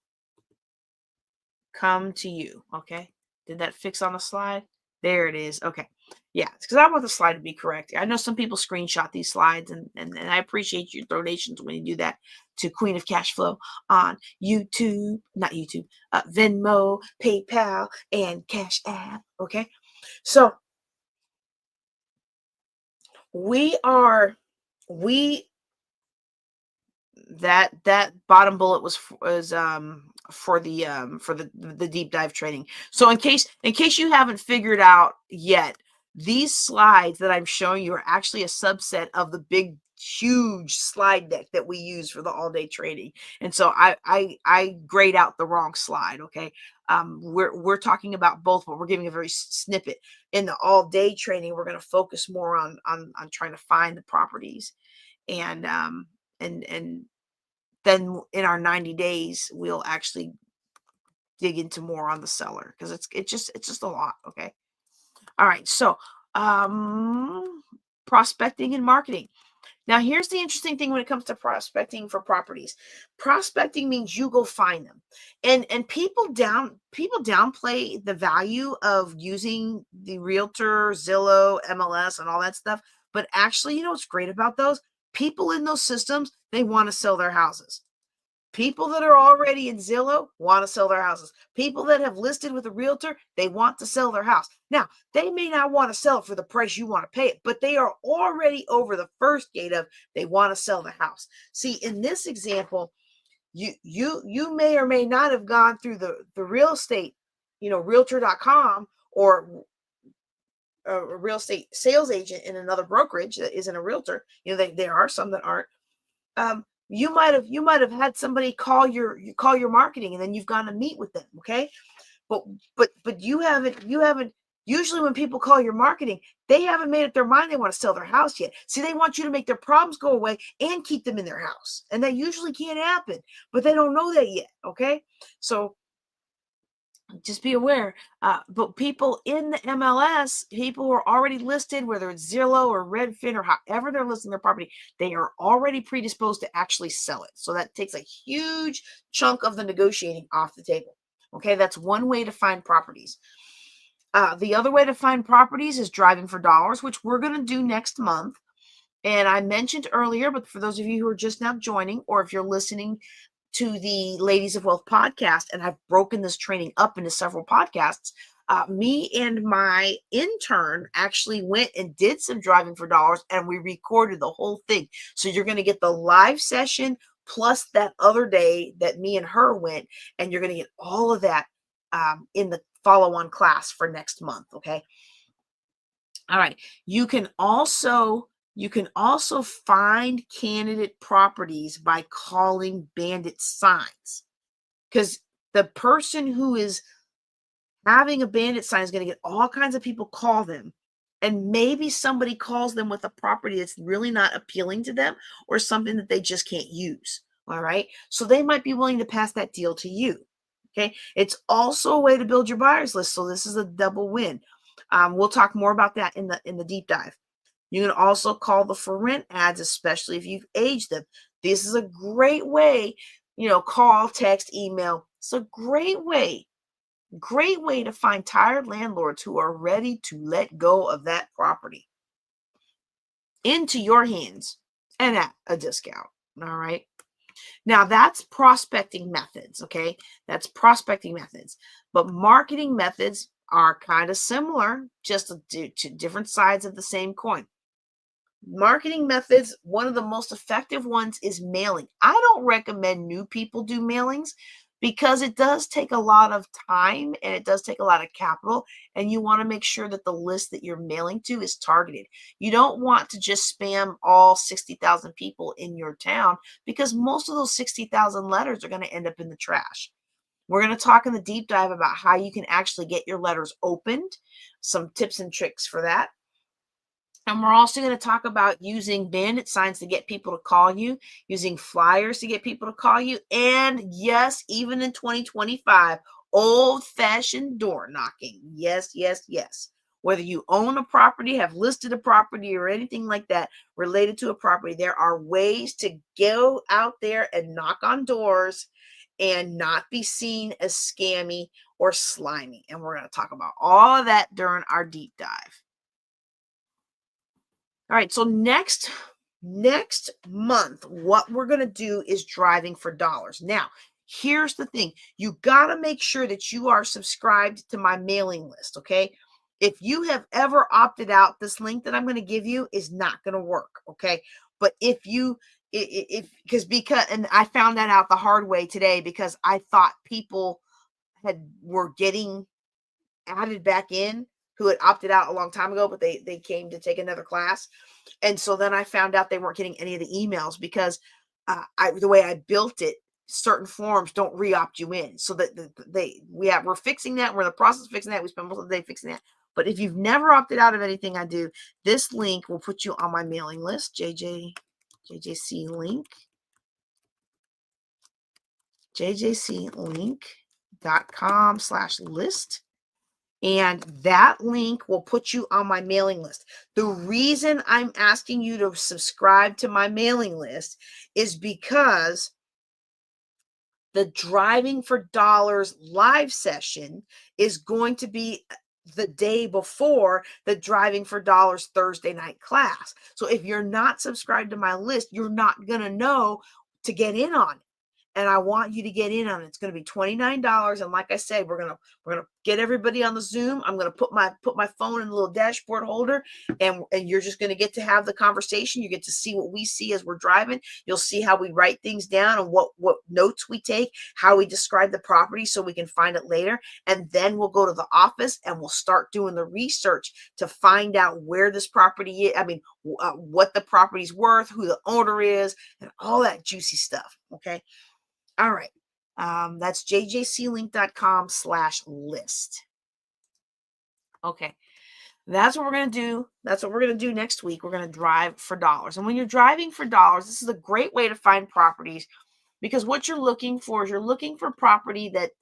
come to you. Okay. Did that fix on the slide? There it is. Okay. Yeah, because I want the slide to be correct. I know some people screenshot these slides, and I appreciate your donations when you do that to Queen of Cashflow on YouTube, not YouTube, Venmo, PayPal, and Cash App. Okay. So we that bottom bullet was for the deep dive training. So in case you haven't figured out yet, these slides that I'm showing you are actually a subset of the big huge slide deck that we use for the all-day training. And so I grayed out the wrong slide. Okay. We're talking about both, but we're giving a very snippet. In the all-day training, we're going to focus more on trying to find the properties, and then in our 90 days we'll actually dig into more on the seller, because it's just a lot. Okay. All right. So prospecting and marketing. Now, here's the interesting thing when it comes to prospecting for properties. Prospecting means you go find them. And people downplay the value of using the realtor, Zillow, MLS, and all that stuff. But actually, you know what's great about those? People in those systems, they want to sell their houses. People that are already in Zillow want to sell their houses. People that have listed with a realtor, they want to sell their house. Now, they may not want to sell it for the price you want to pay it, but they are already over the first gate of they want to sell the house. See, in this example, you may or may not have gone through the real estate, realtor.com, or a real estate sales agent in another brokerage that isn't a realtor. There are some that aren't. You might have had somebody call your marketing, and then you've gone to meet with them. Okay. But you haven't usually when people call your marketing, they haven't made up their mind they want to sell their house yet. See, they want you to make their problems go away and keep them in their house. And that usually can't happen, but they don't know that yet. Okay. So just be aware. But people in the MLS, people who are already listed, whether it's Zillow or Redfin or however they're listing their property, they are already predisposed to actually sell it. So that takes a huge chunk of the negotiating off the table. Okay, that's one way to find properties. The other way to find properties is driving for dollars, which we're going to do next month. And I mentioned earlier, but for those of you who are just now joining, or if you're listening to the Ladies of Wealth podcast, and I've broken this training up into several podcasts, me and my intern actually went and did some driving for dollars, and we recorded the whole thing. So you're going to get the live session plus that other day that me and her went, and you're going to get all of that in the follow-on class for next month. Okay. All right. You can also find candidate properties by calling bandit signs, because the person who is having a bandit sign is going to get all kinds of people call them. And maybe somebody calls them with a property that's really not appealing to them, or something that they just can't use. All right. So they might be willing to pass that deal to you. Okay. It's also a way to build your buyers list. So this is a double win. We'll talk more about that in the deep dive. You can also call the for rent ads, especially if you've aged them. This is a great way, call, text, email. It's a great way to find tired landlords who are ready to let go of that property into your hands and at a discount. All right. Now that's prospecting methods. Okay. That's prospecting methods, but marketing methods are kind of similar, just to different sides of the same coin. Marketing methods, one of the most effective ones is mailing. I don't recommend new people do mailings, because it does take a lot of time and it does take a lot of capital, and you want to make sure that the list that you're mailing to is targeted. You don't want to just spam all 60,000 people in your town, because most of those 60,000 letters are going to end up in the trash. We're going to talk in the deep dive about how you can actually get your letters opened, some tips and tricks for that. And we're also going to talk about using bandit signs to get people to call you, using flyers to get people to call you, and yes, even in 2025, old-fashioned door knocking. Yes, yes, yes. Whether you own a property, have listed a property, or anything like that related to a property, there are ways to go out there and knock on doors and not be seen as scammy or slimy. And we're going to talk about all of that during our deep dive. All right, so next month, what we're going to do is driving for dollars. Now, here's the thing. You got to make sure that you are subscribed to my mailing list, okay? If you have ever opted out, this link that I'm going to give you is not going to work, okay? But if you because and I found that out the hard way today because I thought people were getting added back in who had opted out a long time ago, but they came to take another class. And so then I found out they weren't getting any of the emails because the way I built it, certain forms don't re-opt you in. So that we're fixing that. We're in the process of fixing that. We spend most of the day fixing that. But if you've never opted out of anything I do, this link will put you on my mailing list, JJC link, jjclink.com/list. And that link will put you on my mailing list. The reason I'm asking you to subscribe to my mailing list is because the Driving for Dollars live session is going to be the day before the Driving for Dollars Thursday night class. So if you're not subscribed to my list, you're not going to know to get in on it. And I want you to get in on it. It's going to be $29. And like I said, we're gonna get everybody on the Zoom. I'm gonna put my phone in a little dashboard holder, and you're just gonna get to have the conversation. You get to see what we see as we're driving. You'll see how we write things down and what notes we take, how we describe the property so we can find it later. And then we'll go to the office and we'll start doing the research to find out where this property is. I mean, what the property's worth, who the owner is, and all that juicy stuff. Okay. All right. That's jjclink.com/list. Okay. That's what we're going to do. That's what we're going to do next week. We're going to drive for dollars. And when you're driving for dollars, this is a great way to find properties because what you're looking for is you're looking for property that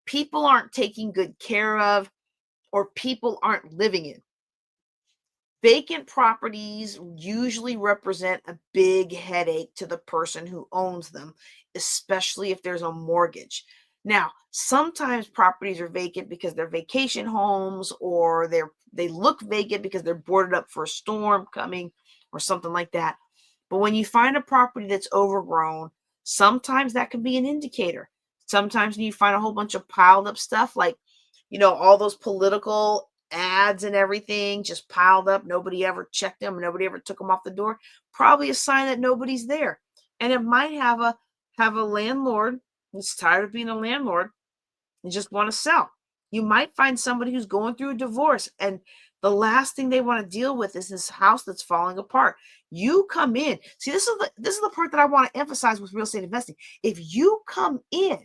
people aren't taking good care of or people aren't living in. Vacant properties usually represent a big headache to the person who owns them, especially if there's a mortgage. Now, sometimes properties are vacant because they're vacation homes or they look vacant because they're boarded up for a storm coming or something like that. But when you find a property that's overgrown, sometimes that can be an indicator. Sometimes you find a whole bunch of piled up stuff like, all those political ads and everything just piled up. Nobody ever checked them. Nobody ever took them off the door. Probably a sign that nobody's there. And it might have a landlord who's tired of being a landlord and just want to sell. You might find somebody who's going through a divorce and the last thing they want to deal with is this house that's falling apart. You come in. See, this is the part that I want to emphasize with real estate investing. If you come in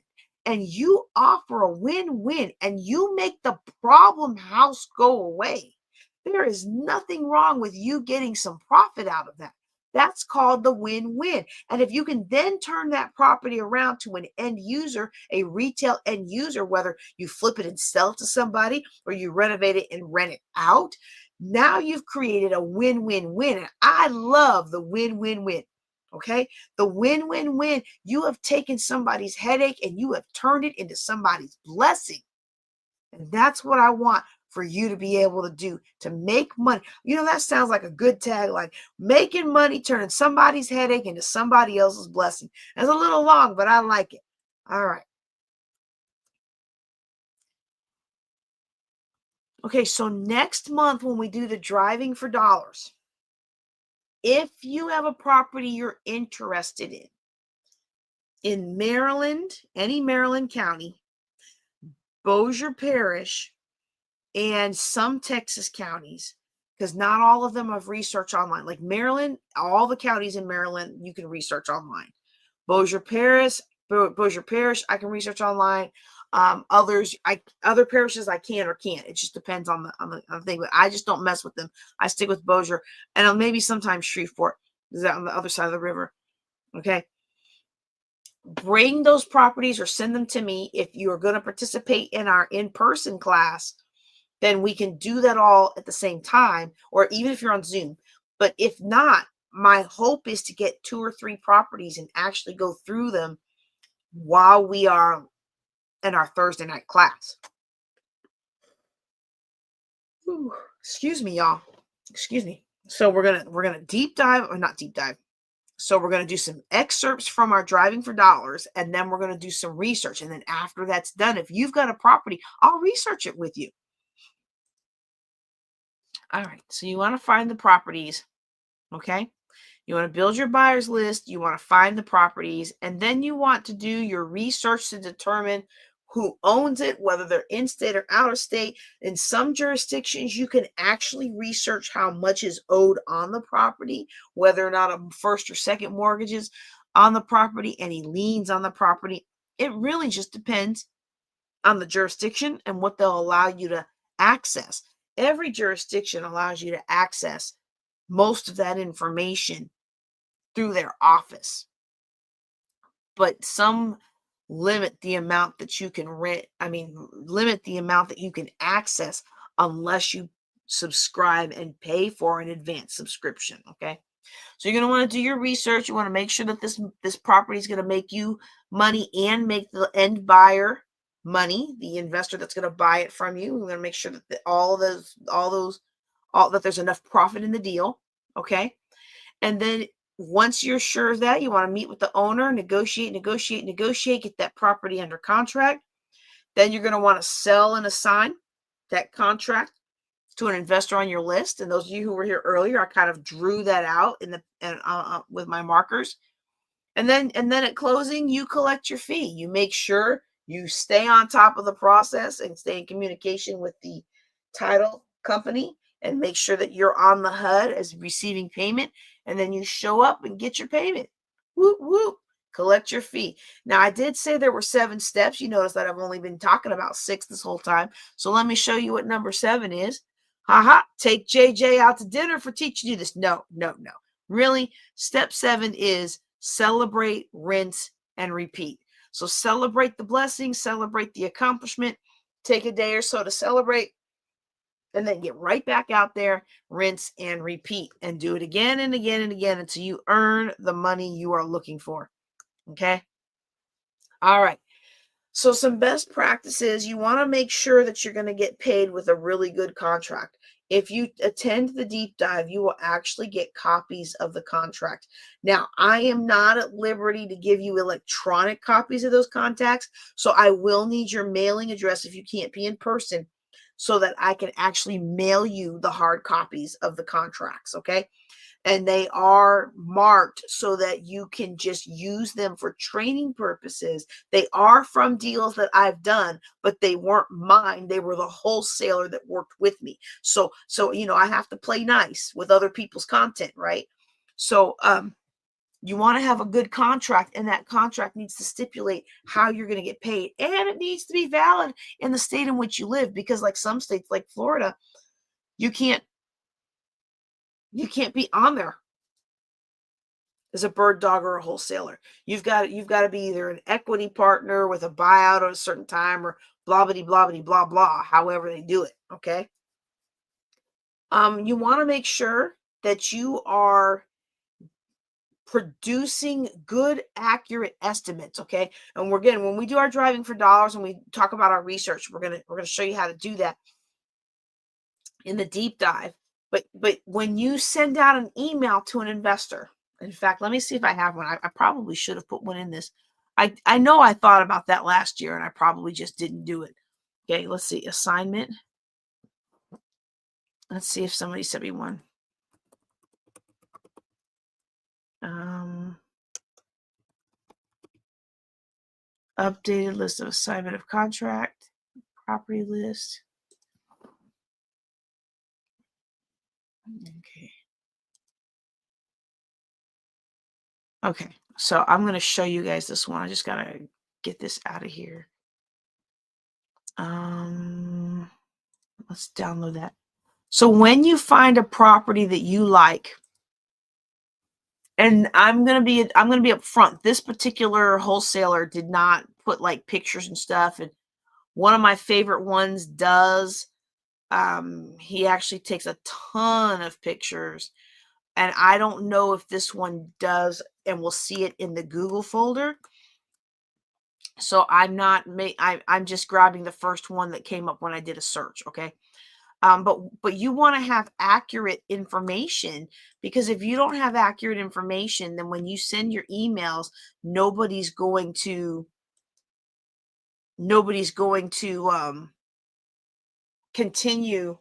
and you offer a win-win and you make the problem house go away, there is nothing wrong with you getting some profit out of that. That's called the win-win. And if you can then turn that property around to an end user, a retail end user, whether you flip it and sell it to somebody or you renovate it and rent it out, now you've created a win-win-win. And I love the win-win-win. Okay. The win-win-win. You have taken somebody's headache and you have turned it into somebody's blessing. And that's what I want for you to be able to do, to make money. That sounds like a good tagline. Making money, turning somebody's headache into somebody else's blessing. It's a little long, but I like it. All right. Okay. So next month, when we do the Driving for Dollars, if you have a property you're interested in Maryland, any Maryland county, Bossier Parish, and some Texas counties, because not all of them have research online. Like Maryland, all the counties in Maryland, you can research online. Bossier Parish, I can research online. Other parishes I can or can't. It just depends on the thing. But I just don't mess with them. I stick with Bossier and maybe sometimes Shreveport. Is that on the other side of the river? Okay. Bring those properties or send them to me. If you are going to participate in our in-person class, then we can do that all at the same time, or even if you're on Zoom. But if not, my hope is to get 2 or 3 properties and actually go through them while we are in our Thursday night class. Ooh, excuse me, y'all. Excuse me. So we're gonna deep dive, or not deep dive. So we're gonna do some excerpts from our Driving for Dollars, and then we're gonna do some research. And then after that's done, if you've got a property, I'll research it with you. All right. So you want to find the properties, okay? You want to build your buyer's list. You want to find the properties, and then you want to do your research to determine who owns it, whether they're in state or out of state. In some jurisdictions, you can actually research how much is owed on the property, whether or not a first or second mortgages on the property, any liens on the property. It really just depends on the jurisdiction and what they'll allow you to access. Every jurisdiction allows you to access most of that information through their office, but some limit the amount that you can limit the amount that you can access unless you subscribe and pay for an advanced subscription. Okay. So you're going to want to do your research. You want to make sure that this property is going to make you money and make the end buyer money, the investor that's going to buy it from you. We're going to make sure that that there's enough profit in the deal. Okay. And then once you're sure of that, you want to meet with the owner, negotiate, get that property under contract. Then you're going to want to sell and assign that contract to an investor on your list. And those of you who were here earlier, I kind of drew that out with my markers. And then at closing, you collect your fee. You make sure you stay on top of the process and stay in communication with the title company and make sure that you're on the HUD as receiving payment. And then you show up and get your payment. Whoop, whoop. Collect your fee. Now, I did say there were 7 steps. You notice that I've only been talking about 6 this whole time. So let me show you what number 7 is. Haha, take JJ out to dinner for teaching you this. No. Really, step 7 is celebrate, rinse, and repeat. So celebrate the blessing, celebrate the accomplishment, take a day or so to celebrate, and then get right back out there, rinse and repeat, and do it again and again and again until you earn the money you are looking for. Okay? All right. So some best practices, you want to make sure that you're going to get paid with a really good contract. If you attend the deep dive, you will actually get copies of the contract. Now, I am not at liberty to give you electronic copies of those contracts, so I will need your mailing address if you can't be in person so that I can actually mail you the hard copies of the contracts, okay? And they are marked so that you can just use them for training purposes. They are from deals that I've done, but they weren't mine. They were the wholesaler that worked with me. So I have to play nice with other people's content, right? So you want to have a good contract, and that contract needs to stipulate how you're going to get paid, and it needs to be valid in the state in which you live, because like some states like Florida, you can't be on there as a bird dog or a wholesaler. You've got to be either an equity partner with a buyout at a certain time or blah, blah, blah, blah, blah, however they do it. Okay. You want to make sure that you are producing good, accurate estimates. Okay. And when we do our driving for dollars and we talk about our research, we're going to show you how to do that in the deep dive. But when you send out an email to an investor, in fact, let me see if I have one. I probably should have put one in this. I know I thought about that last year and I probably just didn't do it. Okay, let's see. Assignment. Let's see if somebody sent me one. Updated list of assignment of contract, property list. Okay, so I'm going to show you guys this one. I just got to get this out of here. Let's download that. So when you find a property that you like, and I'm going to be upfront. This particular wholesaler did not put like pictures and stuff, and one of my favorite ones does. He actually takes a ton of pictures, and I don't know if this one does, and we'll see it in the Google folder. So I'm just grabbing the first one that came up when I did a search. Okay. But you want to have accurate information, because if you don't have accurate information, then when you send your emails, nobody's going to continue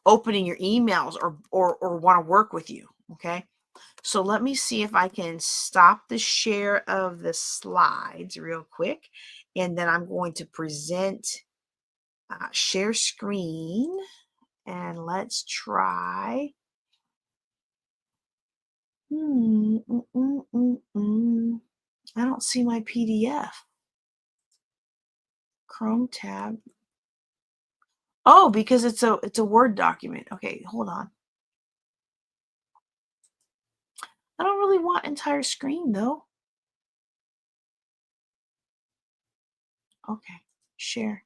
opening your emails or want to work with you. Okay. So let me see if I can stop the share of the slides real quick. And then I'm going to present, share screen. And let's try. I don't see my PDF. Chrome tab. Oh, because it's a Word document. Okay, hold on. I don't really want entire screen though. Okay, share.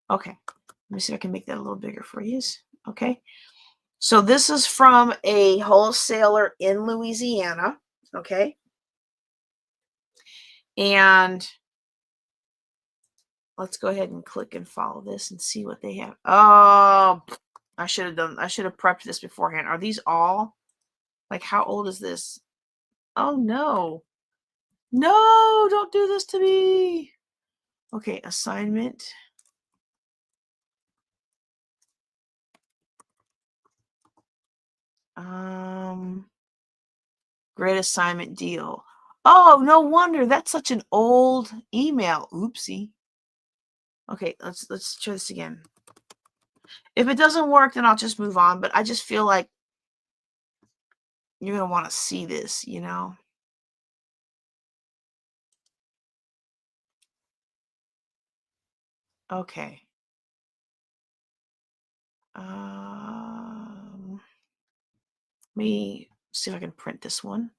Okay, let me see if I can make that a little bigger for you. Okay, so this is from a wholesaler in Louisiana. Okay, and let's go ahead and click and follow this and see what they have. Oh, I should have prepped this beforehand. Are these all, like, how old is this? Oh no. No, don't do this to me. Okay, assignment. Great assignment deal. Oh, no wonder. That's such an old email. Oopsie. Okay, let's try this again. If it doesn't work, then I'll just move on. But I just feel like you're gonna want to see this, you know. Okay. Let me see if I can print this one.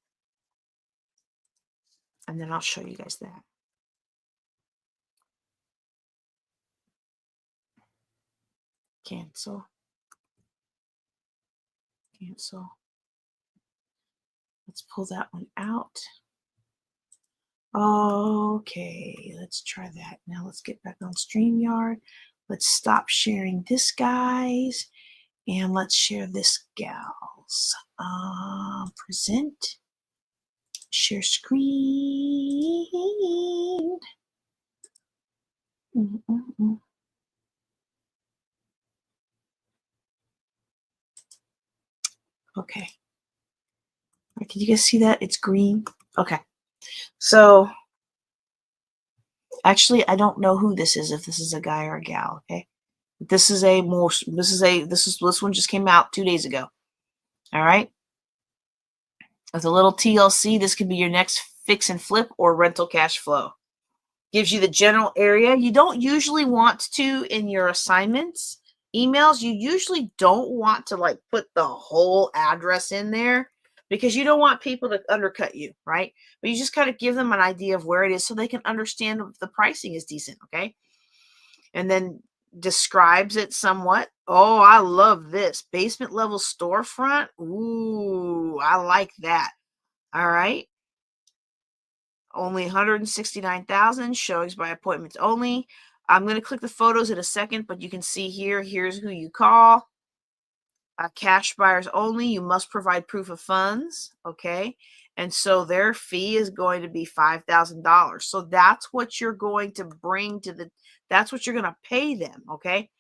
And then I'll show you guys that. Cancel. Cancel. Let's pull that one out. Okay, let's try that. Now let's get back on StreamYard. Let's stop sharing this, guys. And let's share this, gals. Present. Share screen. Okay. Can you guys see that? It's green. Okay. So actually, I don't know who this is, if this is a guy or a gal. Okay. This one just came out 2 days ago. All right. With a little TLC, this could be your next fix and flip or rental cash flow. Gives you the general area. You don't usually want to, in your assignments emails, you usually don't want to like put the whole address in there because you don't want people to undercut you, right? But you just kind of give them an idea of where it is so they can understand if the pricing is decent, okay? And then describes it somewhat. Oh, I love this. Basement level storefront. Ooh, I like that. All right. Only 169,000 showings by appointments only. I'm going to click the photos in a second, but you can see here's who you call. Cash buyers only. You must provide proof of funds. Okay. And so their fee is going to be $5,000. So that's what you're going to bring to that's what you're going to pay them. Okay.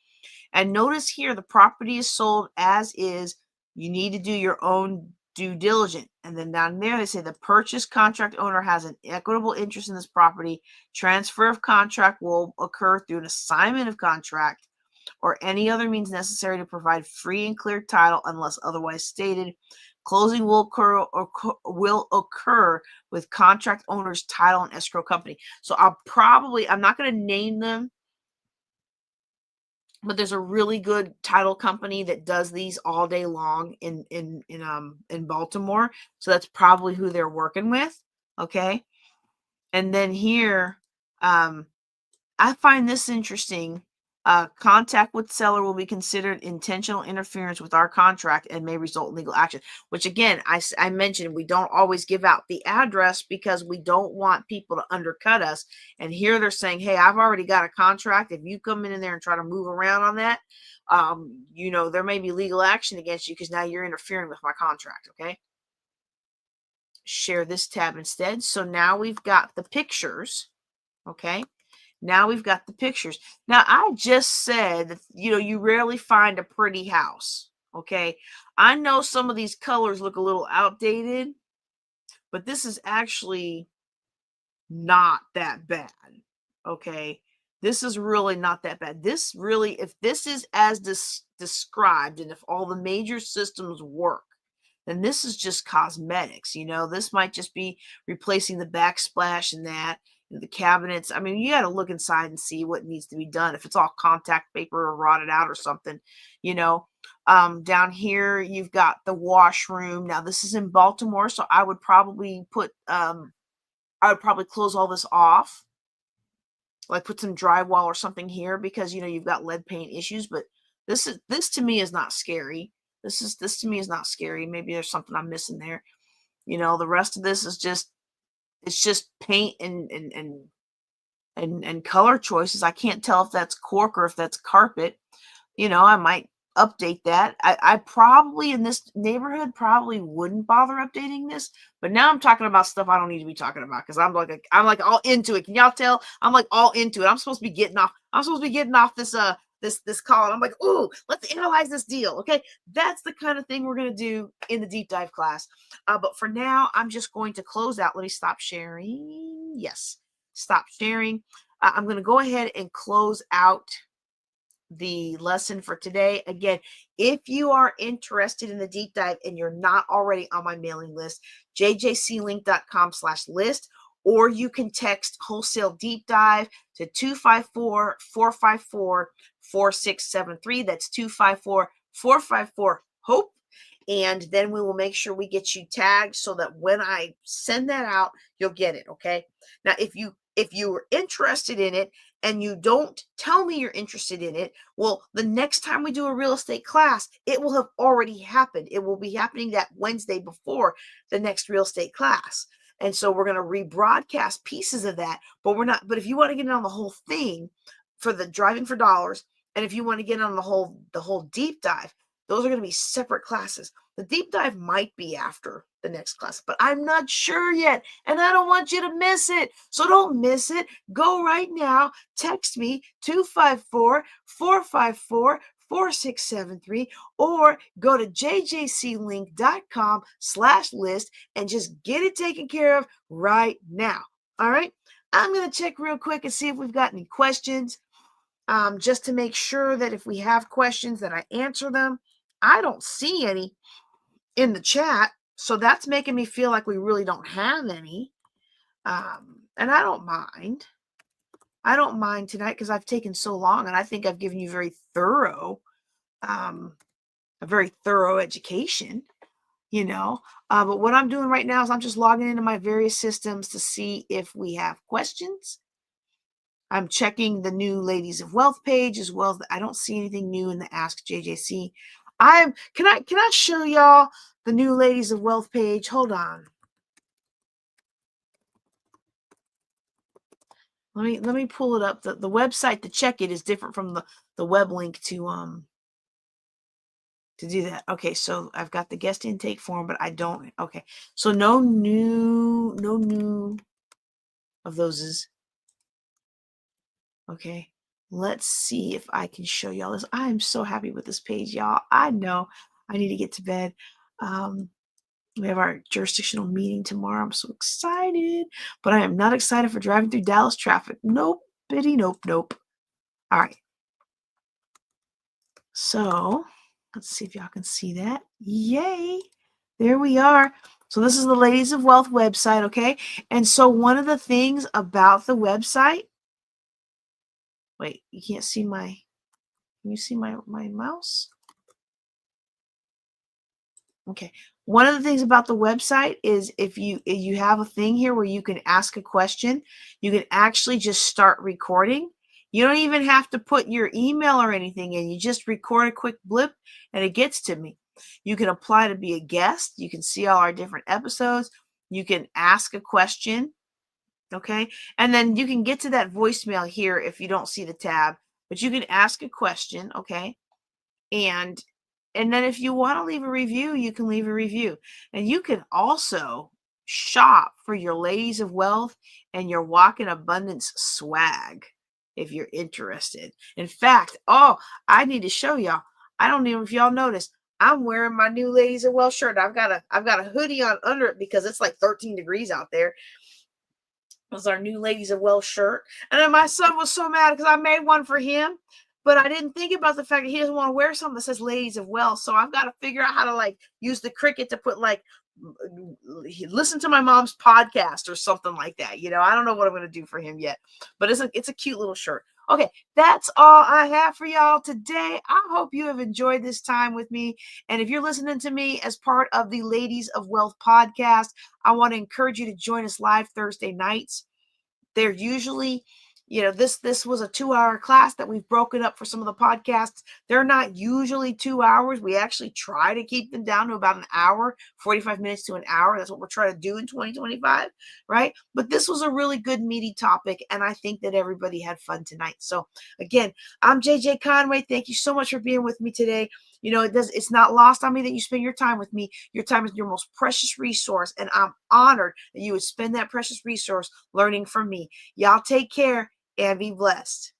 And notice here, the property is sold as is. You need to do your own due diligence. And then down there, they say the purchase contract owner has an equitable interest in this property. Transfer of contract will occur through an assignment of contract or any other means necessary to provide free and clear title unless otherwise stated. Closing will occur with contract owner's title and escrow company. So I'm not going to name them, but there's a really good title company that does these all day long in Baltimore. So that's probably who they're working with. Okay. And then here, I find this interesting. Contact with seller will be considered intentional interference with our contract and may result in legal action, which again, I mentioned we don't always give out the address because we don't want people to undercut us. And here they're saying, hey, I've already got a contract. If you come in there and try to move around on that, there may be legal action against you because now you're interfering with my contract. Okay. Share this tab instead. So now we've got the pictures. Okay. Now we've got the pictures. Now, I just said that, you rarely find a pretty house, Okay. I know some of these colors look a little outdated, but this is actually not that bad. Okay. This is really not that bad. This really, if this is as described and if all the major systems work, then this is just cosmetics. This might just be replacing the backsplash and that, the cabinets. I mean, you got to look inside and see what needs to be done. If it's all contact paper or rotted out or something, you know. Down here, you've got the washroom. Now, this is in Baltimore, so I would probably close all this off, like put some drywall or something here because you've got lead paint issues. But this to me is not scary. This to me is not scary. Maybe there's something I'm missing there. The rest of this is just paint and color choices. I can't tell if that's cork or if that's carpet. I might update that. I probably in this neighborhood probably wouldn't bother updating this, but now I'm talking about stuff I don't need to be talking about because I'm like all into it. Can y'all tell? I'm like all into it. I'm supposed to be getting off this call. And I'm like, ooh, let's analyze this deal. Okay. That's the kind of thing we're going to do in the deep dive class. But for now, I'm just going to close out. Let me stop sharing. Yes. Stop sharing. I'm going to go ahead and close out the lesson for today. Again, if you are interested in the deep dive and you're not already on my mailing list, jjclink.com/list, or you can text Wholesale Deep Dive to 254-454-4673. That's 254-454-HOPE. And then we will make sure we get you tagged so that when I send that out, you'll get it. Okay. Now, if you're interested in it and you don't tell me you're interested in it, well, the next time we do a real estate class, it will have already happened. It will be happening that Wednesday before the next real estate class. And so we're going to rebroadcast pieces of that, but if you want to get in on the whole thing for the driving for dollars, and if you want to get on the whole deep dive, those are going to be separate classes. The deep dive might be after the next class, but I'm not sure yet, and I don't want you to miss it. So don't miss it. Go right now. Text me 254-454-4673 or go to jjclink.com/list and just get it taken care of right now. All right. I'm going to check real quick and see if we've got any questions. Just to make sure that if we have questions that I answer them. I don't see any in the chat, so that's making me feel like we really don't have any. And I don't mind. I don't mind tonight because I've taken so long, and I think I've given you a very thorough education. But what I'm doing right now is I'm just logging into my various systems to see if we have questions. I'm checking the new Ladies of Wealth page as well as I don't see anything new in the Ask JJC. Can I show y'all the new Ladies of Wealth page? Hold on. Let me pull it up. The website to check it is different from the web link to do that. Okay, so I've got the guest intake form, but I don't. Okay, so no new of those is okay. Let's see if I can show y'all this. I am so happy with this page, y'all. I know I need to get to bed. We have our jurisdictional meeting tomorrow. I'm so excited, but I am not excited for driving through Dallas traffic. Nope, bitty, nope. All right. So let's see if y'all can see that. Yay. There we are. So this is the Ladies of Wealth website, okay? And so one of the things about the website, wait, you can't see can you see my mouse? Okay. One of the things about the website is if you have a thing here where you can ask a question, you can actually just start recording. You don't even have to put your email or anything in. You just record a quick blip and it gets to me. You can apply to be a guest. You can see all our different episodes. You can ask a question. Okay. And then you can get to that voicemail here if you don't see the tab, but you can ask a question. Okay. And then if you want to leave a review, you can leave a review. And you can also shop for your Ladies of Wealth and your Walk in Abundance swag if you're interested. In fact, I need to show y'all. I don't know if y'all noticed. I'm wearing my new Ladies of Well shirt. I've got a hoodie on under it because it's like 13 degrees out there. It was our new Ladies of Well shirt. And then my son was so mad because I made one for him, but I didn't think about the fact that he doesn't want to wear something that says Ladies of Well. So I've got to figure out how to like use the Cricut to put like listen to my mom's podcast or something like that. I don't know what I'm going to do for him yet, but it's a cute little shirt. Okay, that's all I have for y'all today. I hope you have enjoyed this time with me. And if you're listening to me as part of the Ladies of Wealth podcast, I want to encourage you to join us live Thursday nights. They're usually, this was a 2-hour class that we've broken up for some of the podcasts. They're not usually 2 hours. We actually try to keep them down to about an hour, 45 minutes to an hour. That's what we're trying to do in 2025, right? But this was a really good meaty topic, and I think that everybody had fun tonight. So again, I'm JJ Conway. Thank you so much for being with me today. It's not lost on me that you spend your time with me. Your time is your most precious resource, and I'm honored that you would spend that precious resource learning from me. Y'all take care and be blessed.